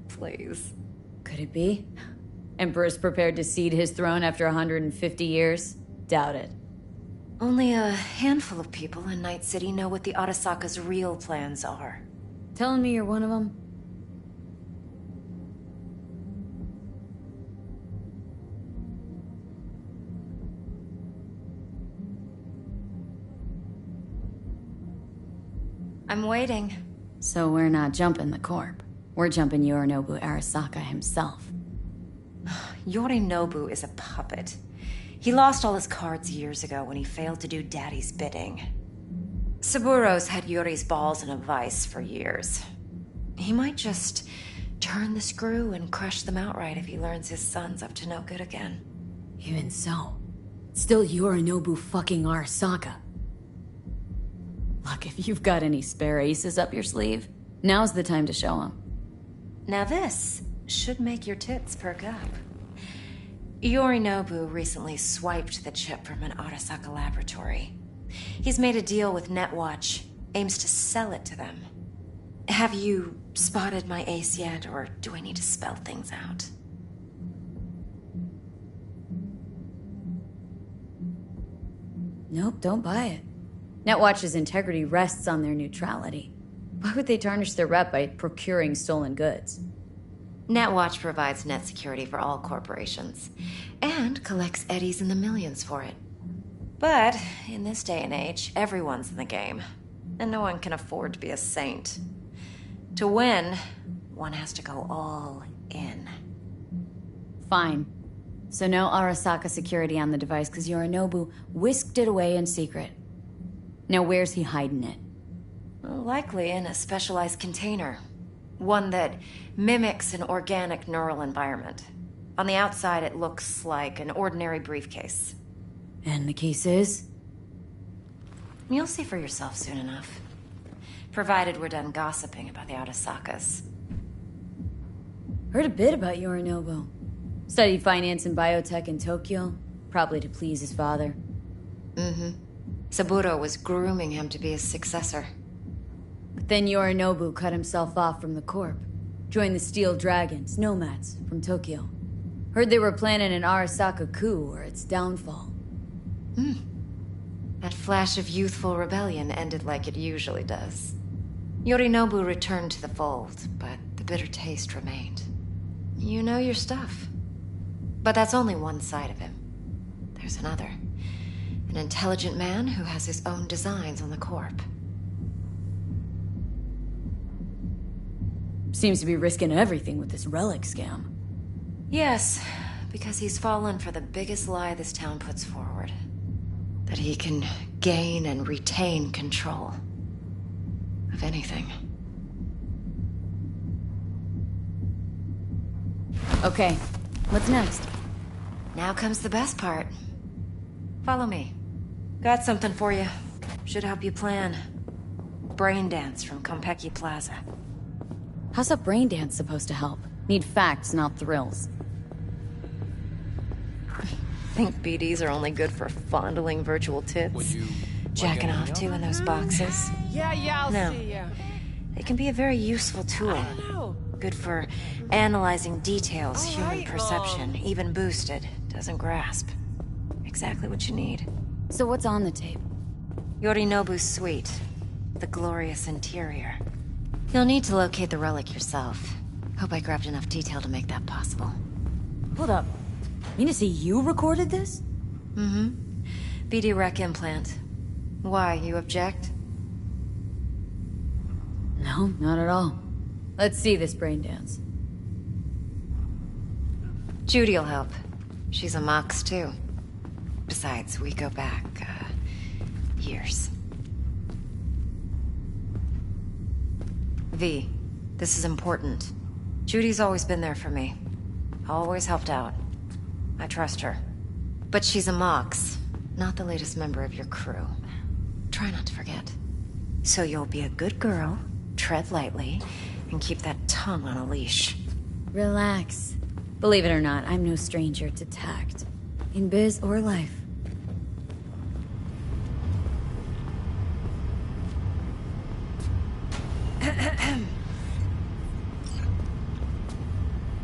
Please. Could it be? Emperor's prepared to cede his throne after 150 years? Doubt it. Only a handful of people in Night City know what the Arasaka's real plans are. Telling me you're one of them? I'm waiting. So we're not jumping the corp. We're jumping Yorinobu Arasaka himself. Yorinobu is a puppet. He lost all his cards years ago when he failed to do Daddy's bidding. Saburo's had Yuri's balls in a vice for years. He might just turn the screw and crush them outright if he learns his son's up to no good again. Even so, it's still Yorinobu fucking Arasaka. Look, if you've got any spare aces up your sleeve, now's the time to show them. Now this should make your tits perk up. Yorinobu recently swiped the chip from an Arasaka laboratory. He's made a deal with Netwatch, aims to sell it to them. Have you spotted my ace yet, or do I need to spell things out? Nope, don't buy it. Netwatch's integrity rests on their neutrality. Why would they tarnish their rep by procuring stolen goods? Netwatch provides net security for all corporations, and collects eddies in the millions for it. But in this day and age, everyone's in the game, and no one can afford to be a saint. To win, one has to go all in. Fine. So no Arasaka security on the device because Yorinobu whisked it away in secret. Now where's he hiding it? Likely in a specialized container. One that mimics an organic neural environment. On the outside, it looks like an ordinary briefcase. And the case is? You'll see for yourself soon enough. Provided we're done gossiping about the Arasakas. Heard a bit about Yorinobu. Studied finance and biotech in Tokyo, probably to please his father. Mm-hmm. Saburo was grooming him to be his successor. But then Yorinobu cut himself off from the corp. Joined the Steel Dragons, nomads, from Tokyo. Heard they were planning an Arasaka coup or its downfall. That flash of youthful rebellion ended like it usually does. Yorinobu returned to the fold, but the bitter taste remained. You know your stuff. But that's only one side of him. There's another. An intelligent man who has his own designs on the corp. Seems to be risking everything with this relic scam. Yes, because he's fallen for the biggest lie this town puts forward. That he can gain and retain control of anything. Okay, what's next? Now comes the best part. Follow me. Got something for you. Should help you plan. Brain dance from Konpeki Plaza. How's a brain dance supposed to help? Need facts, not thrills. Think BDs are only good for fondling virtual tits? Jacking off to in those boxes? Yeah, I'll No. see ya. They can be a very useful tool. Good for analyzing details human perception, even boosted, doesn't grasp. Exactly what you need. So what's on the tape? Yorinobu's suite. The glorious interior. You'll need to locate the relic yourself. Hope I grabbed enough detail to make that possible. Hold up. Mean to say you recorded this? Mm-hmm. BD Rec implant. Why, you object? No, not at all. Let's see this brain dance. Judy'll help. She's a Mox, too. Besides, we go back, years. V, this is important. Judy's always been there for me. Always helped out. I trust her. But she's a Mox, not the latest member of your crew. Try not to forget. So you'll be a good girl, tread lightly, and keep that tongue on a leash. Relax. Believe it or not, I'm no stranger to tact. In biz or life.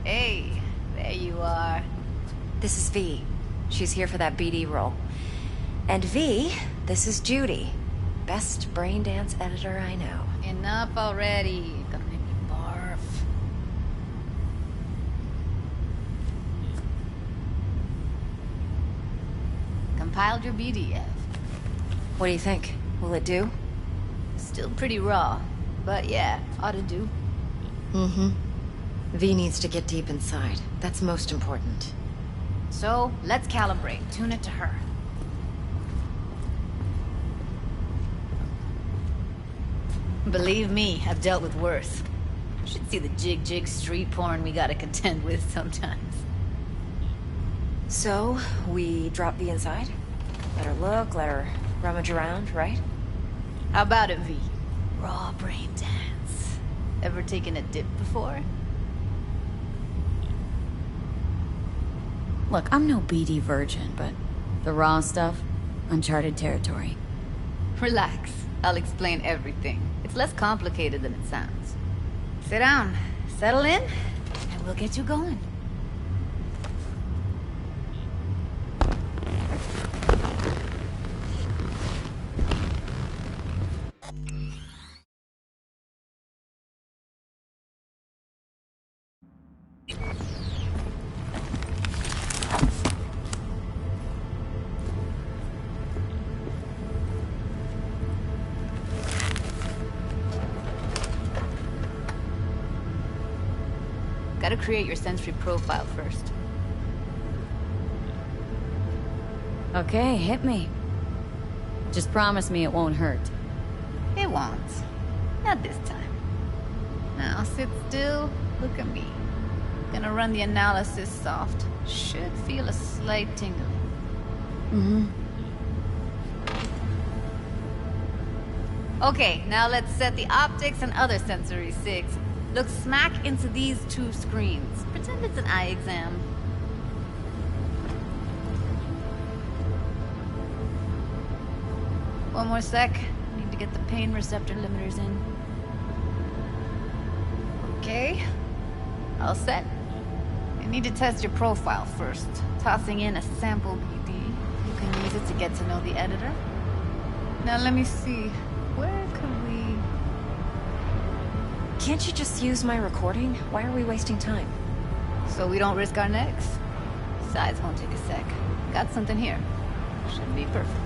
Hey, there you are. This is V. She's here for that BD role. And V, this is Judy. Best brain dance editor I know. Enough already. Gonna make me barf. Compiled your BDF. What do you think? Will it do? Still pretty raw, but yeah, ought to do. Mm-hmm. V needs to get deep inside. That's most important. So, let's calibrate. Tune it to her. Believe me, I've dealt with worse. Should see the jig street porn we gotta contend with sometimes. So, we drop V inside? Let her look, let her rummage around, right? How about it, V? Raw brain dance. Ever taken a dip before? Look, I'm no BD virgin, but the raw stuff, uncharted territory. Relax. I'll explain everything. It's less complicated than it sounds. Sit down, settle in, and we'll get you going. Gotta create your sensory profile first. Okay, hit me. Just promise me it won't hurt. It won't. Not this time. Now sit still, look at me. Gonna run the analysis soft. Should feel a slight tingle. Mm-hmm. Okay, now let's set the optics and other sensory SIGs. Look smack into these two screens. Pretend it's an eye exam. One more sec. Need to get the pain receptor limiters in. Okay. All set. You need to test your profile first. Tossing in a sample BD. You can use it to get to know the editor. Now let me see. Where could we... Can't you just use my recording? Why are we wasting time? So we don't risk our necks? Besides, won't take a sec. Got something here. Should be perfect.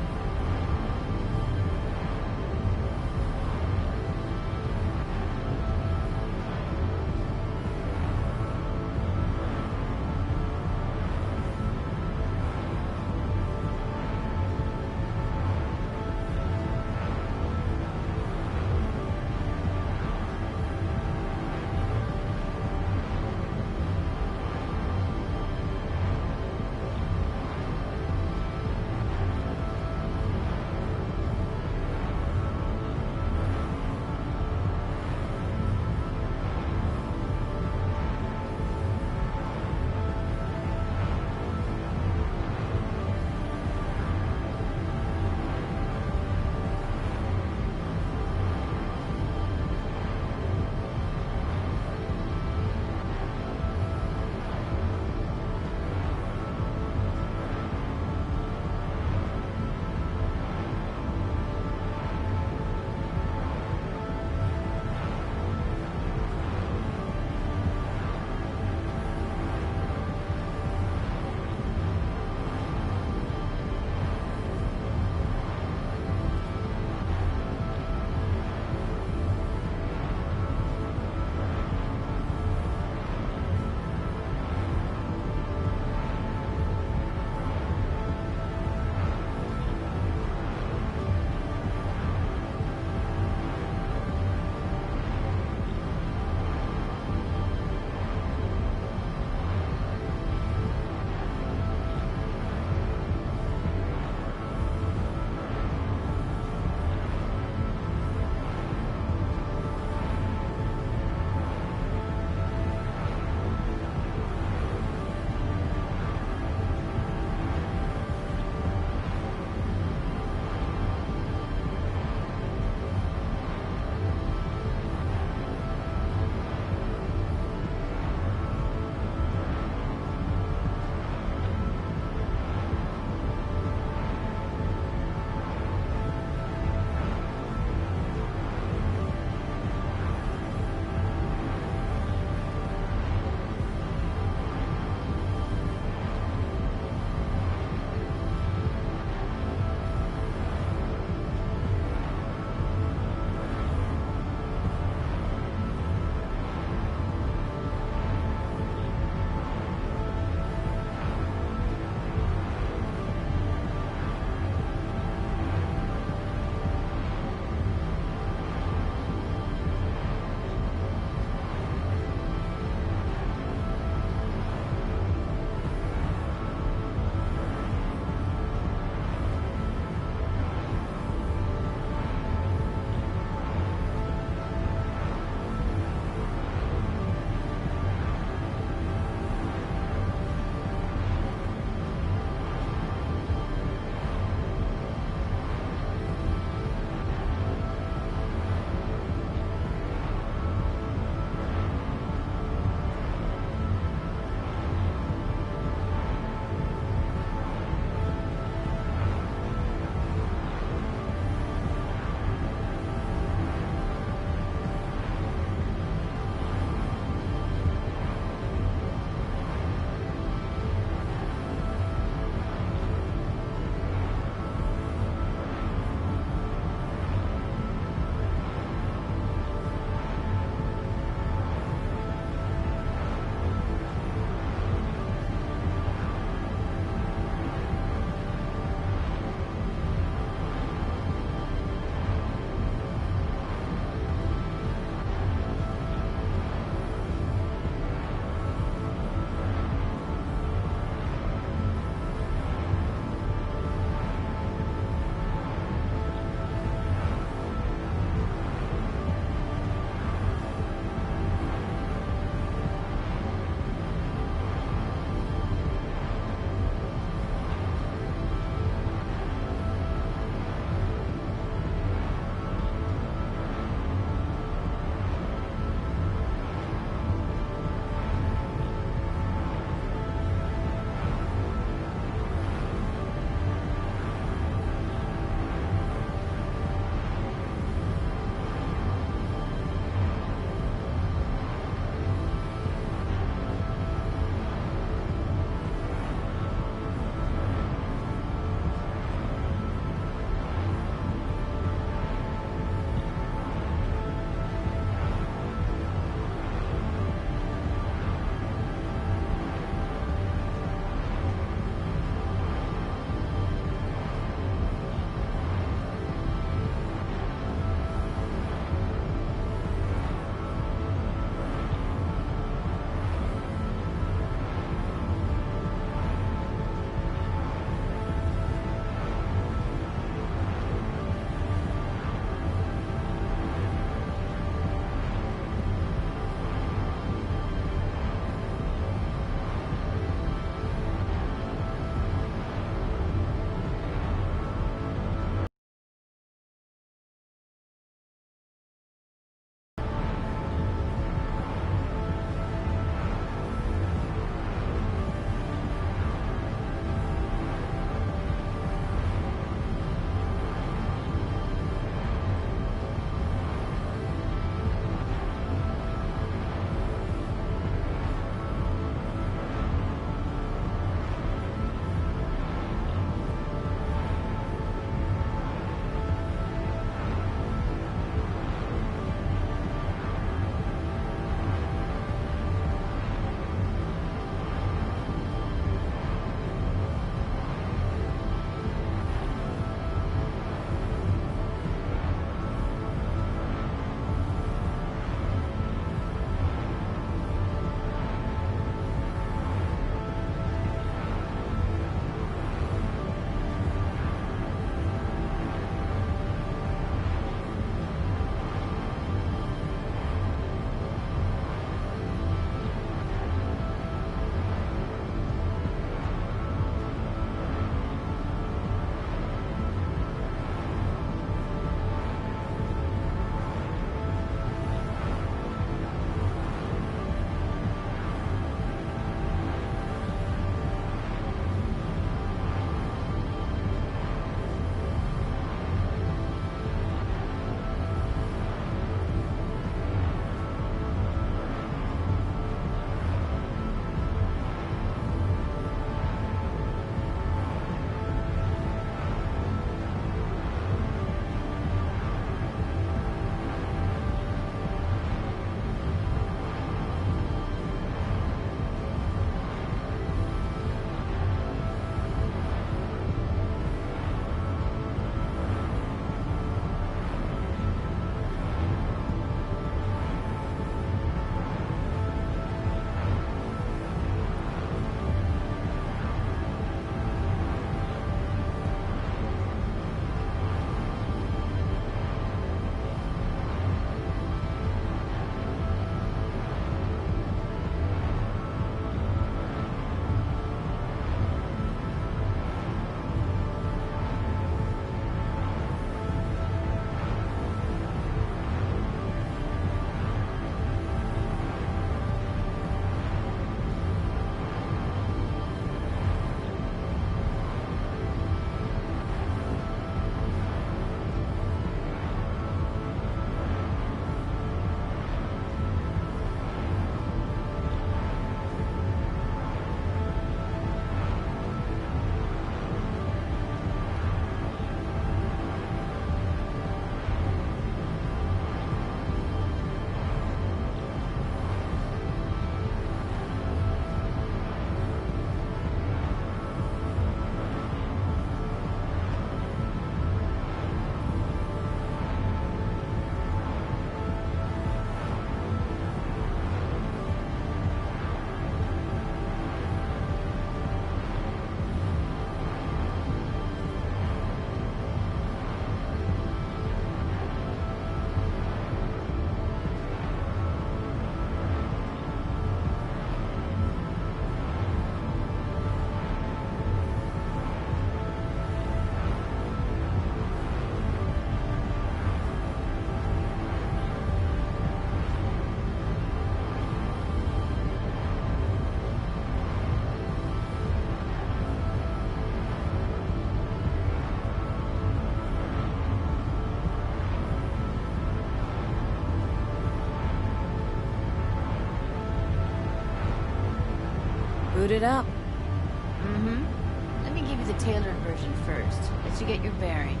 Boot it up. Mm-hmm. Let me give you the tailored version first. Let you get your bearings.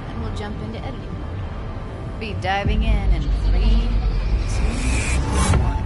Then we'll jump into editing mode. Be diving in 3, 2, 1.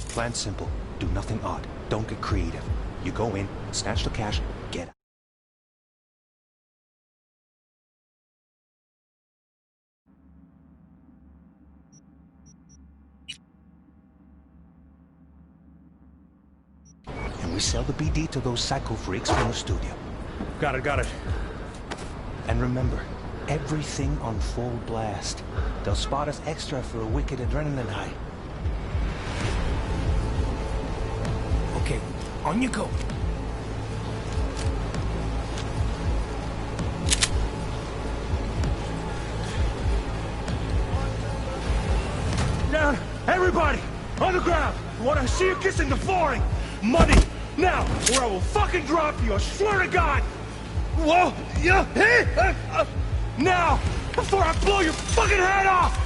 Plan simple. Do nothing odd. Don't get creative. You go in, snatch the cash, get out. And we sell the BD to those psycho freaks from the studio. Got it. And remember, everything on full blast. They'll spot us extra for a wicked adrenaline high. Okay, on you go. Down! Everybody! On the ground! I want to see you kissing the flooring! Money! Now! Or I will fucking drop you! I swear to God! Whoa! Yeah! Hey! Now! Before I blow your fucking head off!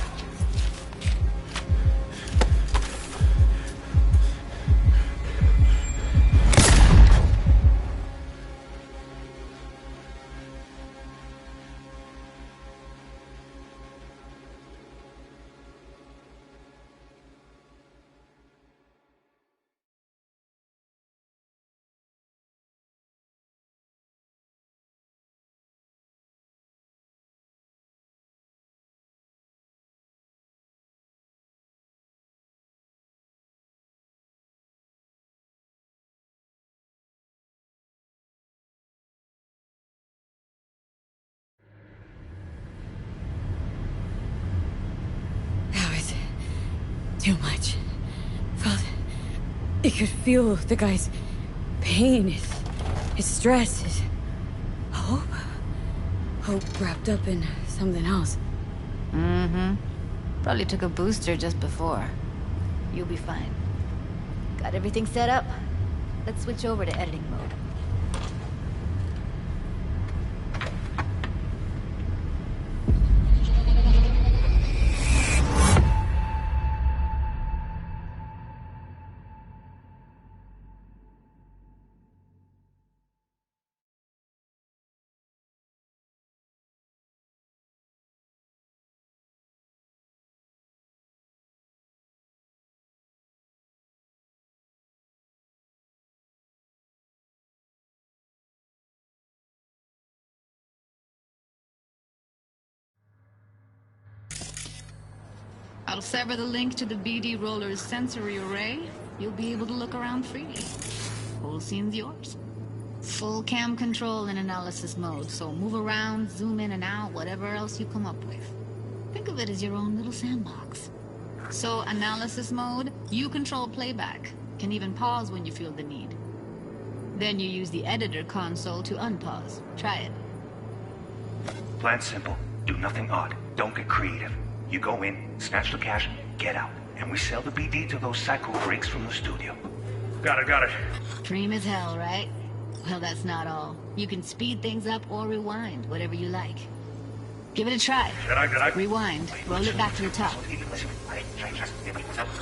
Too much. You could feel the guy's pain, his stress, his hope. Hope wrapped up in something else. Mm-hmm. Probably took a booster just before. You'll be fine. Got everything set up? Let's switch over to editing mode. I'll sever the link to the BD Roller's sensory array. You'll be able to look around freely. Whole scene's yours. Full cam control in analysis mode, so move around, zoom in and out, whatever else you come up with. Think of it as your own little sandbox. So, analysis mode, you control playback. Can even pause when you feel the need. Then you use the editor console to unpause. Try it. Plan simple. Do nothing odd. Don't get creative. You go in, snatch the cash, get out. And we sell the BD to those psycho freaks from the studio. Got it. Dream as hell, right? Well, that's not all. You can speed things up or rewind, whatever you like. Give it a try. Did I? Rewind. Roll it back to the top.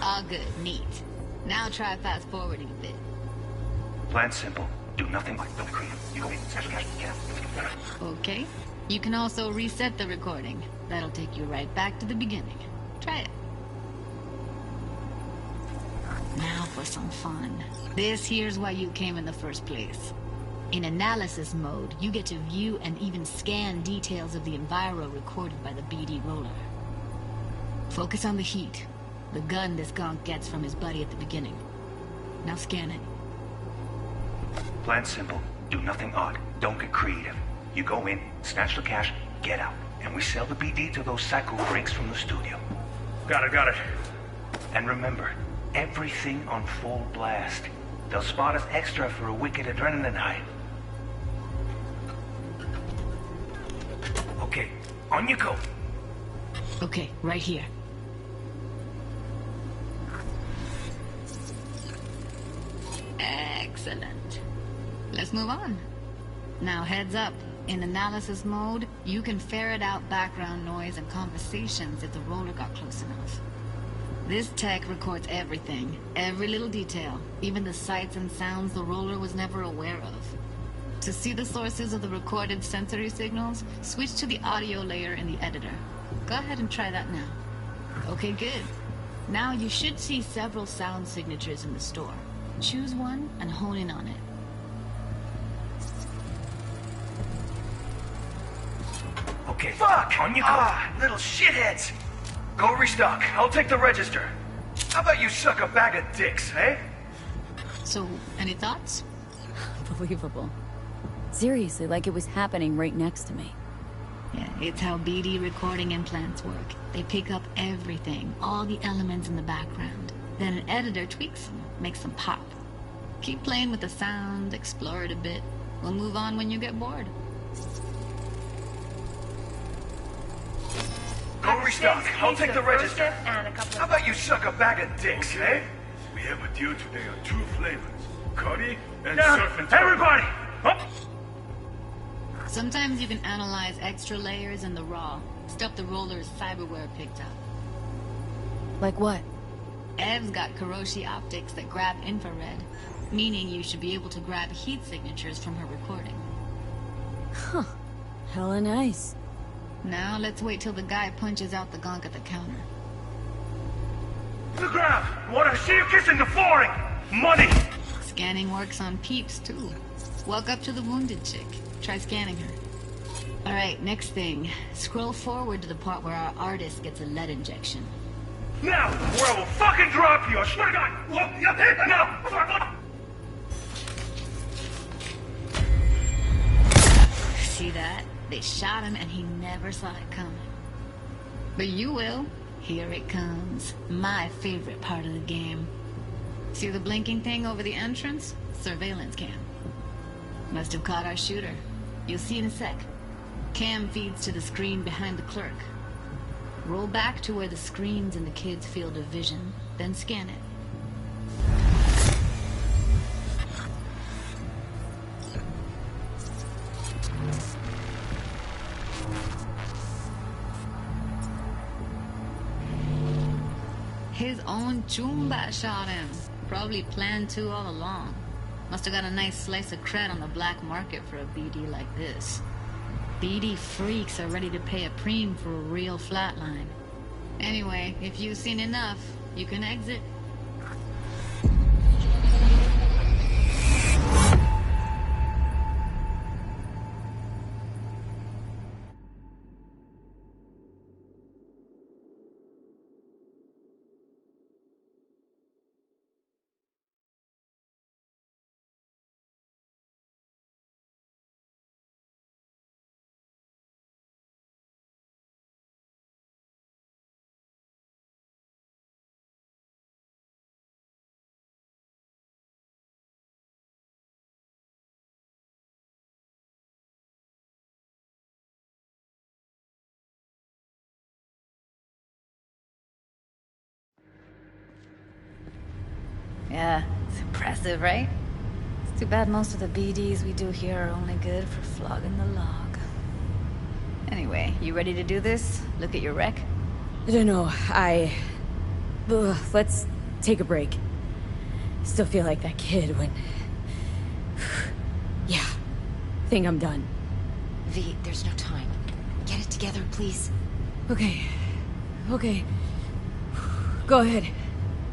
Ah, good. Neat. Now try fast forwarding a bit. Plan simple. Do nothing odd. Don't get creative. You go in, snatch the cash, get out. Okay. You can also reset the recording. That'll take you right back to the beginning. Try it. Now for some fun. This here's why you came in the first place. In analysis mode, you get to view and even scan details of the enviro recorded by the BD roller. Focus on the heat. The gun this gonk gets from his buddy at the beginning. Now scan it. Plan simple. Do nothing odd. Don't get creative. You go in, snatch the cash, get out. And we sell the BD to those psycho freaks from the studio. Got it. And remember, everything on full blast. They'll spot us extra for a wicked adrenaline high. Okay, on you go. Okay, right here. Excellent. Let's move on. Now heads up. In analysis mode, you can ferret out background noise and conversations if the roller got close enough. This tech records everything, every little detail, even the sights and sounds the roller was never aware of. To see the sources of the recorded sensory signals, switch to the audio layer in the editor. Go ahead and try that now. Okay, good. Now you should see several sound signatures in the store. Choose one and hone in on it. Okay, fuck! On you go. Little shitheads! Go restock. I'll take the register. How about you suck a bag of dicks, eh? So, any thoughts? Unbelievable. Seriously, like it was happening right next to me. Yeah, it's how BD recording implants work. They pick up everything, all the elements in the background. Then an editor tweaks them, makes them pop. Keep playing with the sound, explore it a bit. We'll move on when you get bored. Go restock. I'll take the register. How about you suck a bag of dicks, eh? We have a deal today on 2 flavors. Curry and surf and turf. Everybody! Up! Sometimes you can analyze extra layers in the raw. Stuff the roller's cyberware picked up. Like what? Ev's got Kiroshi optics that grab infrared, meaning you should be able to grab heat signatures from her recording. Huh. Hella nice. Now let's wait till the guy punches out the gunk at the counter. The ground! Wanna see you kissing the flooring! Money! Scanning works on peeps, too. Walk up to the wounded chick. Try scanning her. Alright, next thing. Scroll forward to the part where our artist gets a lead injection. Now, or I will fucking drop you! I swear to God! Now! See that? They shot him and he never saw it coming. But you will. Here it comes. My favorite part of the game. See the blinking thing over the entrance? Surveillance cam. Must have caught our shooter. You'll see in a sec. Cam feeds to the screen behind the clerk. Roll back to where the screen's in the kid's field of vision, then scan it. His own Chumba shot him. Probably planned to all along. Must have got a nice slice of cred on the black market for a BD like this. BD freaks are ready to pay a preem for a real flatline. Anyway, if you've seen enough, you can exit. Yeah, it's impressive, right? It's too bad most of the BDs we do here are only good for flogging the log. Anyway, you ready to do this? Look at your wreck? I don't know, let's take a break. Still feel like that kid when... Yeah, think I'm done. V, there's no time. Get it together, please. Okay. Go ahead.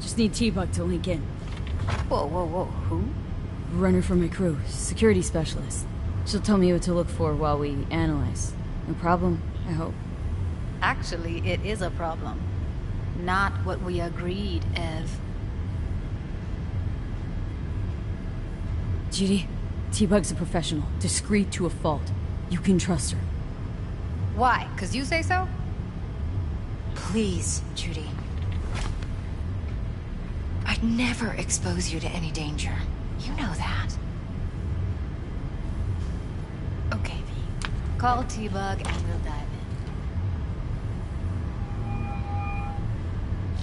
Just need T-Bug to link in. Whoa, who? Runner for my crew, security specialist. She'll tell me what to look for while we analyze. No problem, I hope. Actually, it is a problem. Not what we agreed, Ev. Judy, T-Bug's a professional, discreet to a fault. You can trust her. Why? 'Cause you say so? Please, Judy. I I'd never expose you to any danger. You know that. Okay, V. Call T-Bug and we'll dive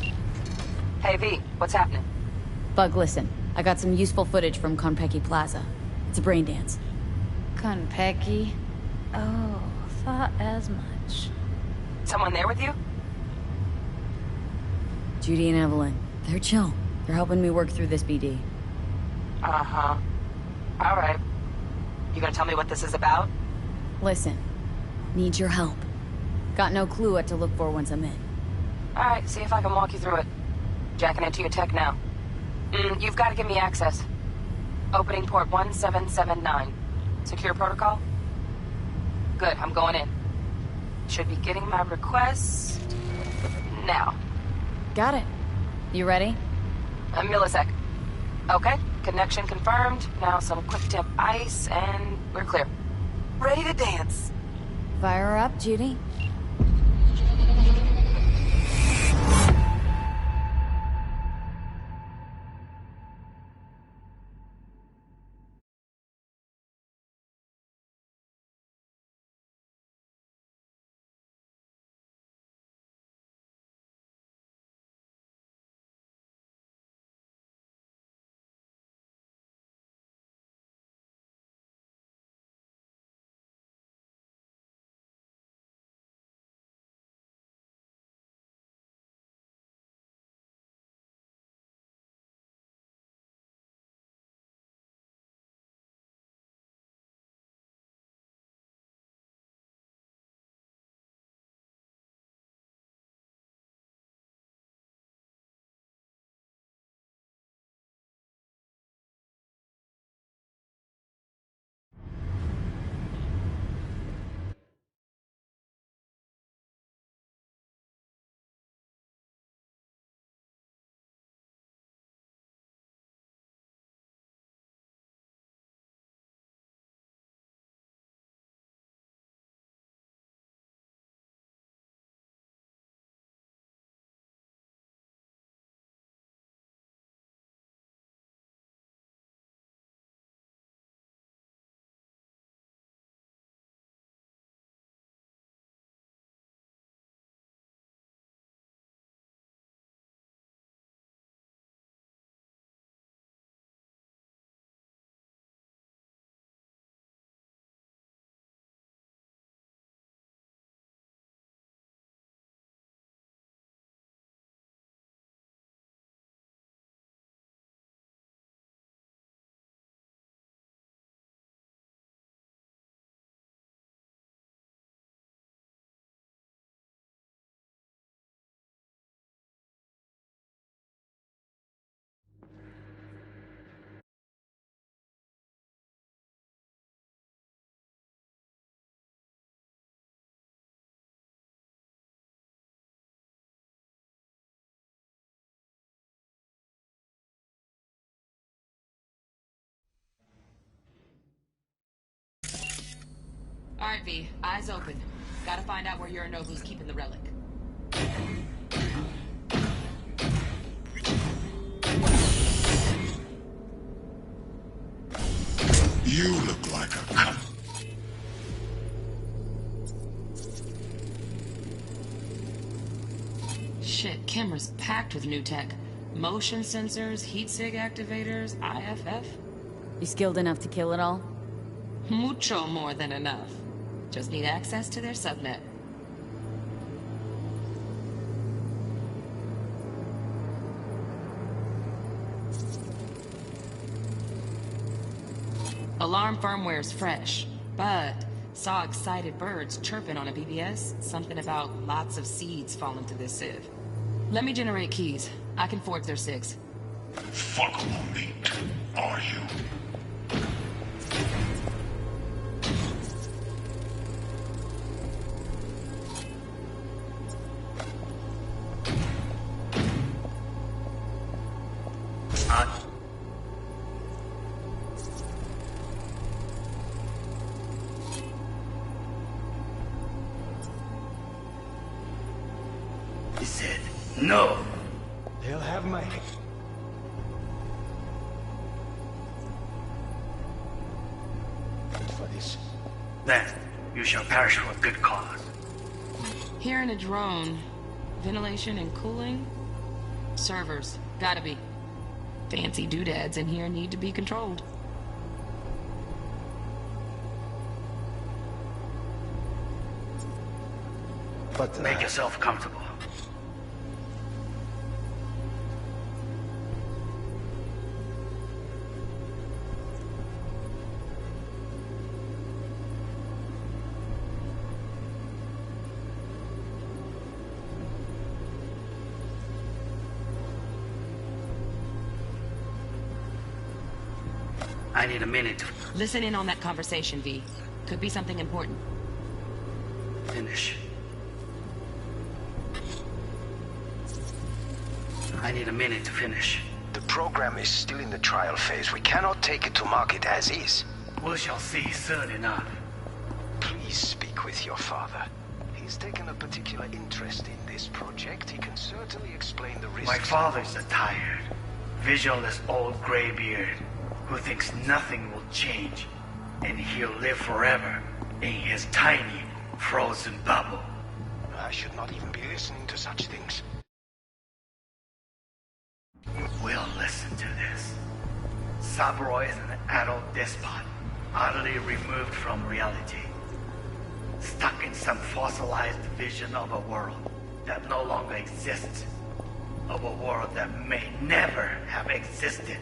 in. Hey, V, what's happening? Bug, listen. I got some useful footage from Konpeki Plaza. It's a brain dance. Konpeki? Oh, thought as much. Someone there with you? Judy and Evelyn. They're chill. They're helping me work through this BD. Uh-huh. All right. You gonna tell me what this is about? Listen. Need your help. Got no clue what to look for once I'm in. All right, see if I can walk you through it. Jacking into your tech now. You've got to give me access. Opening port 1779. Secure protocol? Good, I'm going in. Should be getting my request now. Got it. You ready? A millisec. Okay, connection confirmed. Now some quick temp ice, and we're clear. Ready to dance. Fire her up, Judy. All right, V. Eyes open. Gotta find out where Yorinobu's keeping the relic. You look like a cunt. Shit, camera's packed with new tech. Motion sensors, heat sig activators, IFF. You skilled enough to kill it all? Mucho more than enough. Just need access to their subnet. Alarm firmware's fresh, but saw excited birds chirping on a BBS. Something about lots of seeds falling through this sieve. Let me generate keys. I can forge their SIGs. Fuckable meat, are you? He said, no. They'll have my... this. Then, you shall perish for a good cause. Here in a drone, ventilation and cooling? Servers, gotta be. Fancy doodads in here need to be controlled. But make yourself comfortable. I need a minute to Listen in on that conversation, V. Could be something important. finish. I need a minute to finish. The program is still in the trial phase. We cannot take it to market as is. We shall see soon enough. Please speak with your father. He's taken a particular interest in this project. He can certainly explain the risks. My father's a tired, visionless old graybeard who thinks nothing will change, and he'll live forever in his tiny, frozen bubble. I should not even be listening to such things. We'll listen to this. Saburo is an adult despot, utterly removed from reality. Stuck in some fossilized vision of a world that no longer exists. Of a world that may never have existed.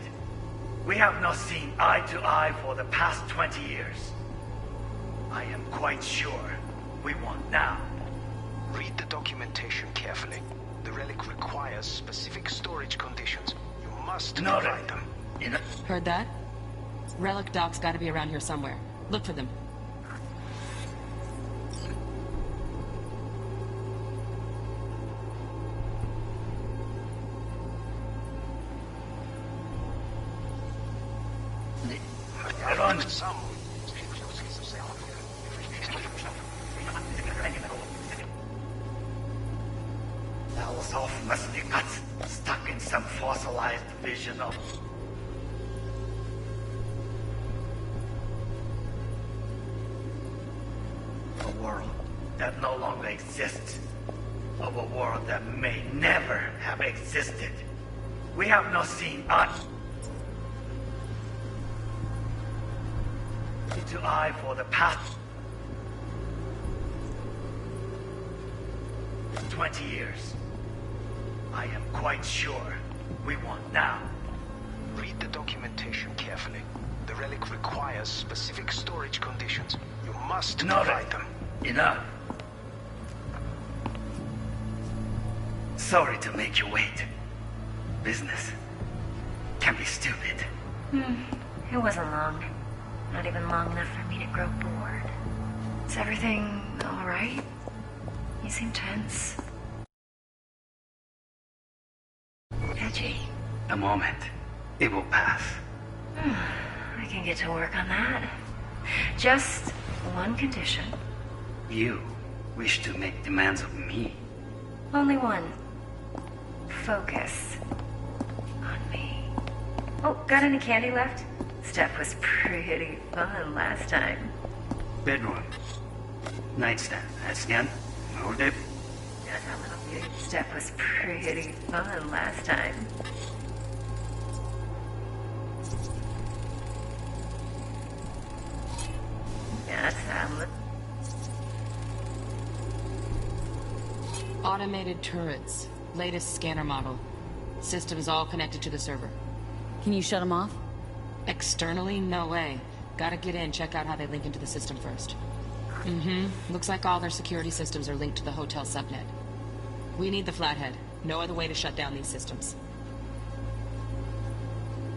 We have not seen eye to eye for the past 20 years. I am quite sure we want now. Read the documentation carefully. The relic requires specific storage conditions. You must provide them. Heard that? Relic docs gotta be around here somewhere. Look for them. Run! Elsoff must be stuck in some fossilized vision of... a world that no longer exists. Of a world that may never have existed. We have not seen eye to eye for the past 20 years. I am quite sure we want now. Read the documentation carefully. The relic requires specific storage conditions. You must provide them. Enough. Sorry to make you wait. Business can be stupid. It wasn't long. Not even long enough for me to grow bored. Is everything all right? You seem tense. Edgy. A moment. It will pass. I can get to work on that. Just one condition. You wish to make demands of me. Only one. Focus on me. Oh, got any candy left? Stuff was pretty fun last time. Bedroom. Nightstand. That's the end. Hold it. Stuff was pretty fun last time. That's Automated turrets. Latest scanner model. Systems all connected to the server. Can you shut them off? Externally, no way. Gotta get in, check out how they link into the system first. Looks like all their security systems are linked to the hotel subnet. We need the flathead. No other way to shut down these systems.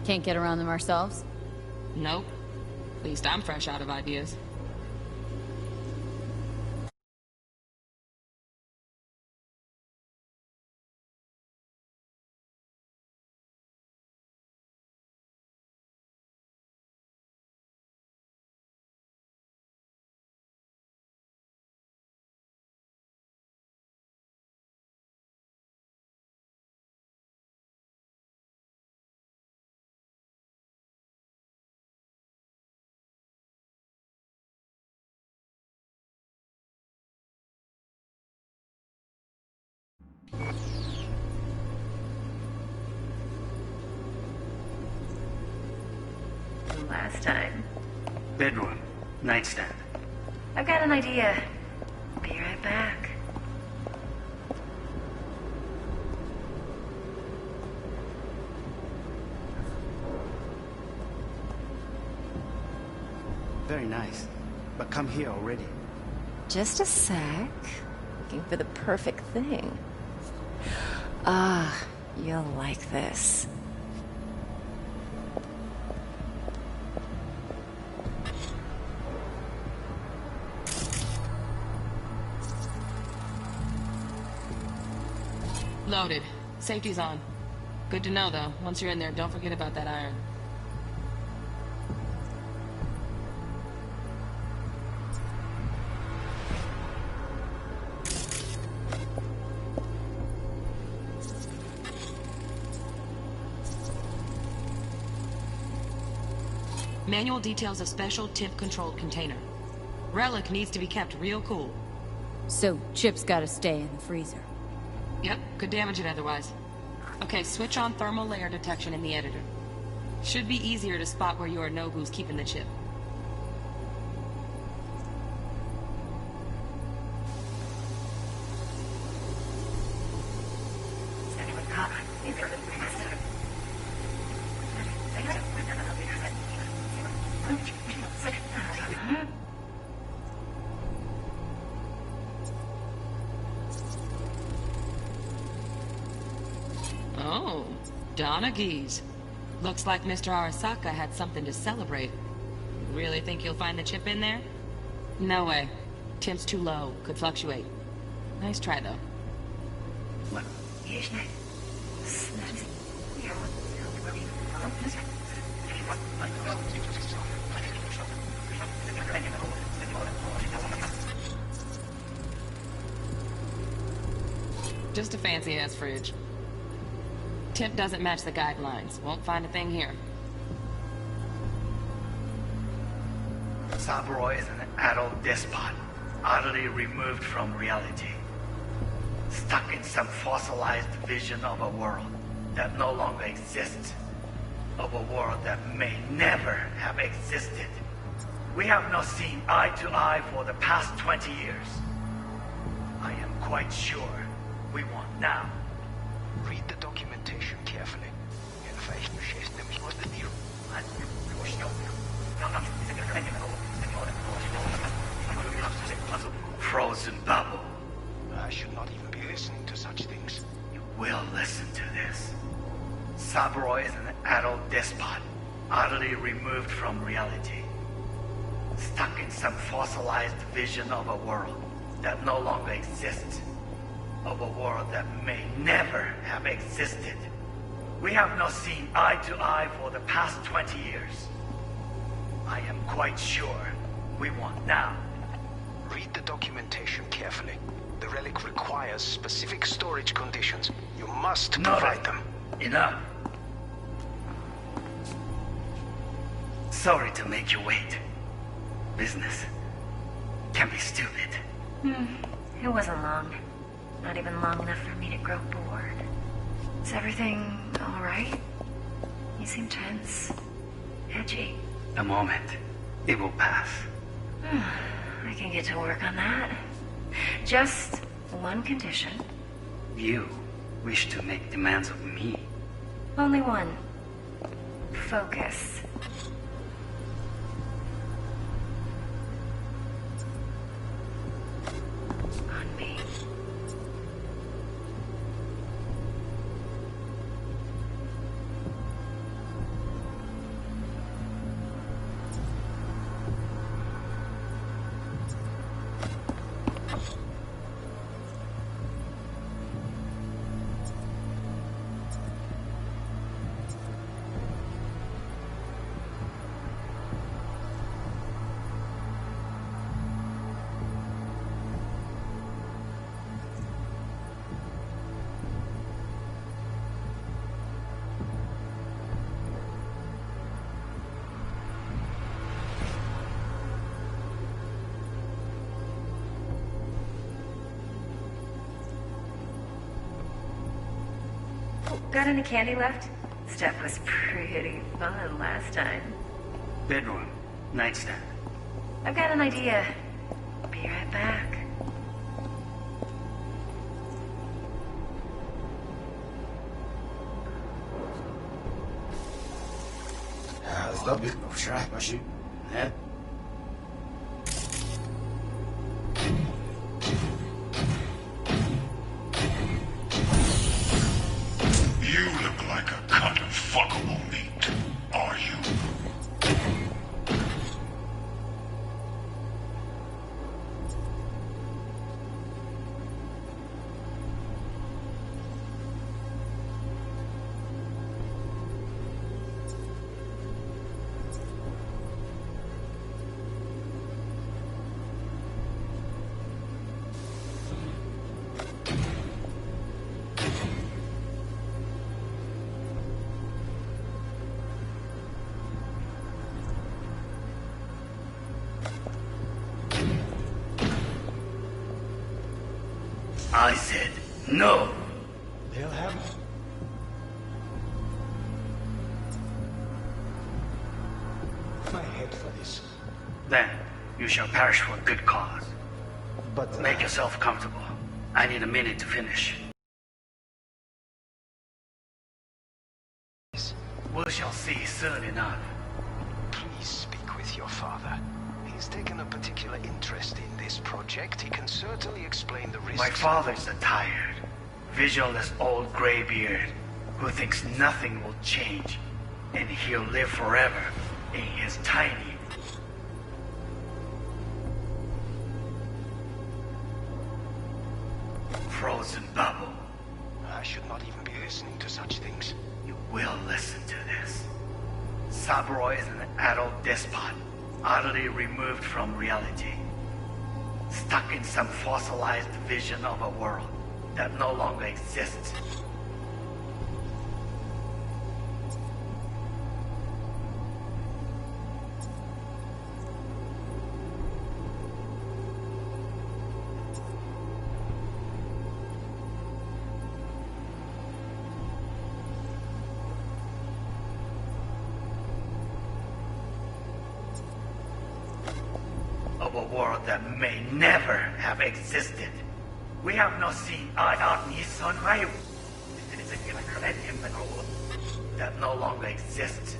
Can't get around them ourselves? Nope. At least I'm fresh out of ideas. last time. Bedroom. Nightstand. I've got an idea. Be right back. Very nice. But come here already. Just a sec. Looking for the perfect thing. Ah, you'll like this. Loaded. Safety's on. Good to know, though. Once you're in there, don't forget about that iron. Manual details a special temp-controlled container. Relic needs to be kept real cool. So, Chip's gotta stay in the freezer. Yep, could damage it otherwise. Okay, switch on thermal layer detection in the editor. Should be easier to spot where Yorinobu's keeping the chip. Oh, Donaghy's. Looks like Mr. Arasaka had something to celebrate. Really think you'll find the chip in there? No way. Temp's too low. Could fluctuate. Nice try, though. Just a fancy-ass fridge. Temp doesn't match the guidelines. Won't find a thing here. Saburo is an adult despot, utterly removed from reality. Stuck in some fossilized vision of a world that no longer exists. Of a world that may never have existed. We have not seen eye to eye for the past 20 years. I am quite sure we want now. Read the documentation carefully. Frozen bubble. I should not even be listening to such things. You will listen to this. Saburo is an adult despot, utterly removed from reality. Stuck in some fossilized vision of a world that no longer exists. Of a world that may never have existed. We have not seen eye to eye for the past 20 years. I am quite sure we want now. Read the documentation carefully. The relic requires specific storage conditions. You must provide them. Enough. Sorry to make you wait. Business can be stupid. It wasn't long. Not even long enough for me to grow bored. Is everything all right? You seem tense. Edgy. A moment. It will pass. I can get to work on that. Just one condition. You wish to make demands of me. Only one. Focus. On me. Got any candy left? Stuff was pretty fun last time. Bedroom. Nightstand. I've got an idea. Be right back. Stop it. Schrijf maar shoot. Hè? You look like a cut of fuckable meat, are you? I said no. They'll have my head for this. Then you shall perish for a good cause. But make yourself comfortable. I need a minute to finish. We shall see soon enough. Please speak with your father. He's taken a particular interest in this project. He can certainly explain the risks. My father's a tired, visionless old graybeard who thinks nothing will change, and he'll live forever in his tiny, frozen bubble. I should not even be listening to such things. You will listen to this. Sabroy is an adult despot, utterly removed from reality, stuck in some fossilized vision of a world that no longer exists. Of a world that may never have existed. We have not seen that no longer exists.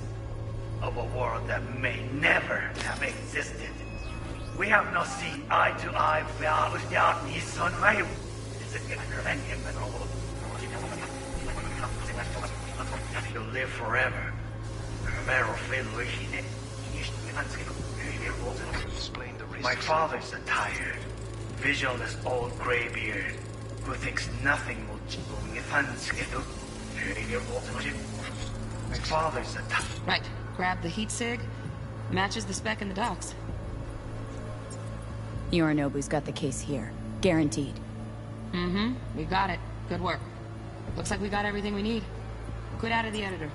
Of a world that may never have existed. We have not seen eye to eye you'll live forever. My father's a tired, visionless old graybeard who thinks nothing will change. My father's a tired. Right. Grab the heat sig. Matches the spec in the docks. Yorinobu's got the case here. Guaranteed. Mm-hmm. We got it. Good work. Looks like we got everything we need. Good out of the editor.